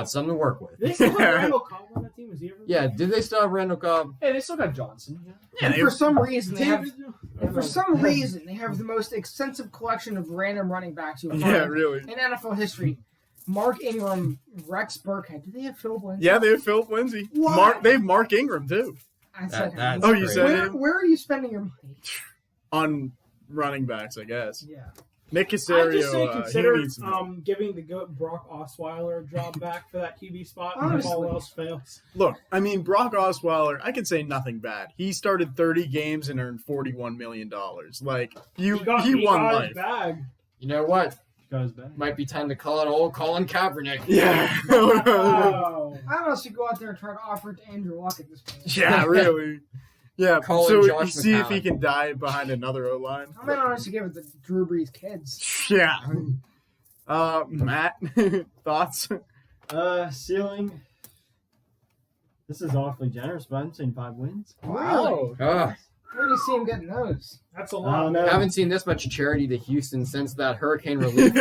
something to work with. They still have Randall Cobb on that team? Is he ever? Yeah, did they still have Randall Cobb? Hey, they still got Johnson. Yeah. Yeah, For some reason, they have. David- For some reason, they have the most extensive collection of random running backs you'll Yeah, find really. in NFL history. Mark Ingram, Rex Burkhead. Do they have Philip Lindsay? Yeah, they have Philip Lindsay. Why? They have Mark Ingram too That's Oh, you great. said where are you spending your money? on running backs, I guess. Yeah. Nick I just say Casario. consider he needs some. giving the GOAT Brock Osweiler a job back for that QB spot if Honestly. all else fails. Look, I mean, Brock Osweiler, I can say nothing bad. He started 30 games and earned $41 million. Like, he won got his life. bag. You know what? Got his back. Might be time to call it old Colin Kaepernick. Yeah. Oh. I honestly go out there and try to offer it to Andrew Luck at this point. Yeah, really. Yeah, Call so in Josh see if he McCown. can die behind another O-line. I might honestly give it to Drew Brees' kids. Yeah. Matt, thoughts? Ceiling. This is awfully generous, but I'm saying 5 wins. Wow. Ugh. Where do you see him getting those? That's a I lot. don't know. Haven't seen this much charity to Houston since that hurricane relief.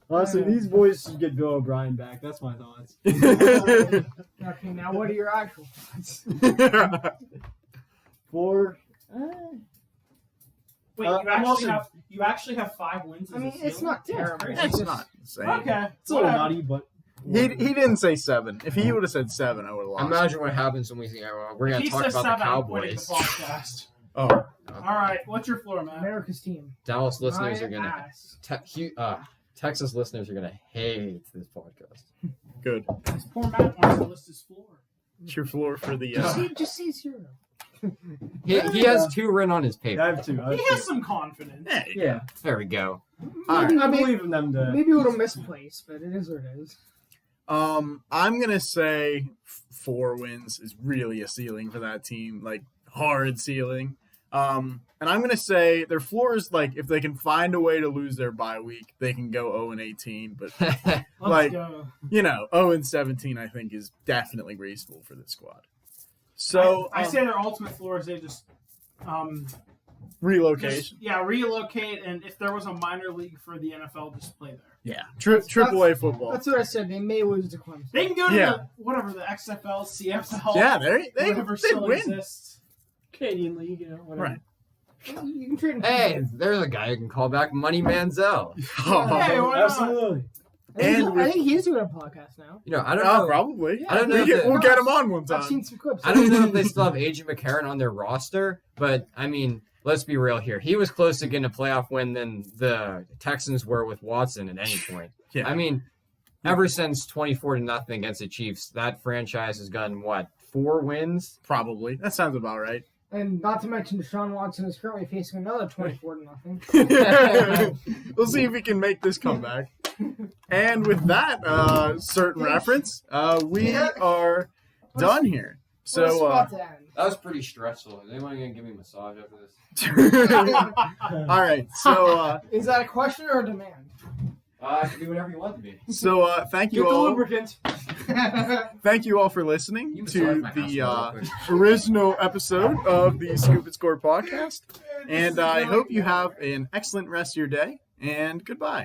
Honestly, these boys should get Bill O'Brien back. That's my thoughts. Okay, now what are your actual thoughts? 4. Wait, I'm you actually have 5 wins. I as a mean, it's ceiling? not Yeah, terrible. crazy. It's not insane. Okay, It's a little whatever. nutty, but He didn't say 7. If he would have said 7, I would have lost. Imagine what happens when we're If going he to talk says about the 7, I'm quitting the Cowboys. podcast. Oh, All right, what's your floor, Matt? America's team. Dallas listeners My are going ass. to Texas listeners are going to hate this podcast. good. This poor Matt wants to list his floor. It's your floor for the. Just say 0. He has 2 written on his Yeah, I paper. have 2. He has some confidence. Hey, Yeah, There we go. all right. I believe in them to. Maybe a little misplaced, but it is what it is. I'm gonna say 4 wins is really a ceiling for that team, like hard ceiling. And I'm gonna say their floor is like if they can find a way to lose their bye week, they can go 0-18. But Let's Like- go. 0-17 I think is definitely graceful for this squad. So I say their ultimate floor is they just relocation. relocate, and if there was a minor league for the NFL, just play there. Yeah, triple A football. That's what I said. They may lose to Clemson. They can go to Yeah. the XFL, CFL, Yeah, they whatever they still win. exists. Canadian League, whatever. Right. You can trade him. Hey, there's a guy who can call back Money Manziel. Hey, why not? Absolutely. And I think he's doing a podcast now. I don't know. probably. I don't know. We'll get him on one I've time. seen some clips. I don't know if they still have AJ McCarron on their roster, but I mean, let's be real here. He was close to getting a playoff win than the Texans were with Watson at any point. Yeah. I mean, ever since 24-0 against the Chiefs, that franchise has gotten 4 wins? Probably. That sounds about right. And not to mention Deshaun Watson is currently facing another 24-0. We'll see if we can make this comeback. And with that certain reference, we are done here. So, about to end. That was pretty stressful. Is anyone going to give me a massage after this? all right. So, Is that a question or a demand? I can do whatever you want to be. thank Get you the all. lubricant. Thank you all for listening You to massage my house real quick. original episode of the Scoop and Score podcast. And I hope you have an excellent rest of your day. And goodbye.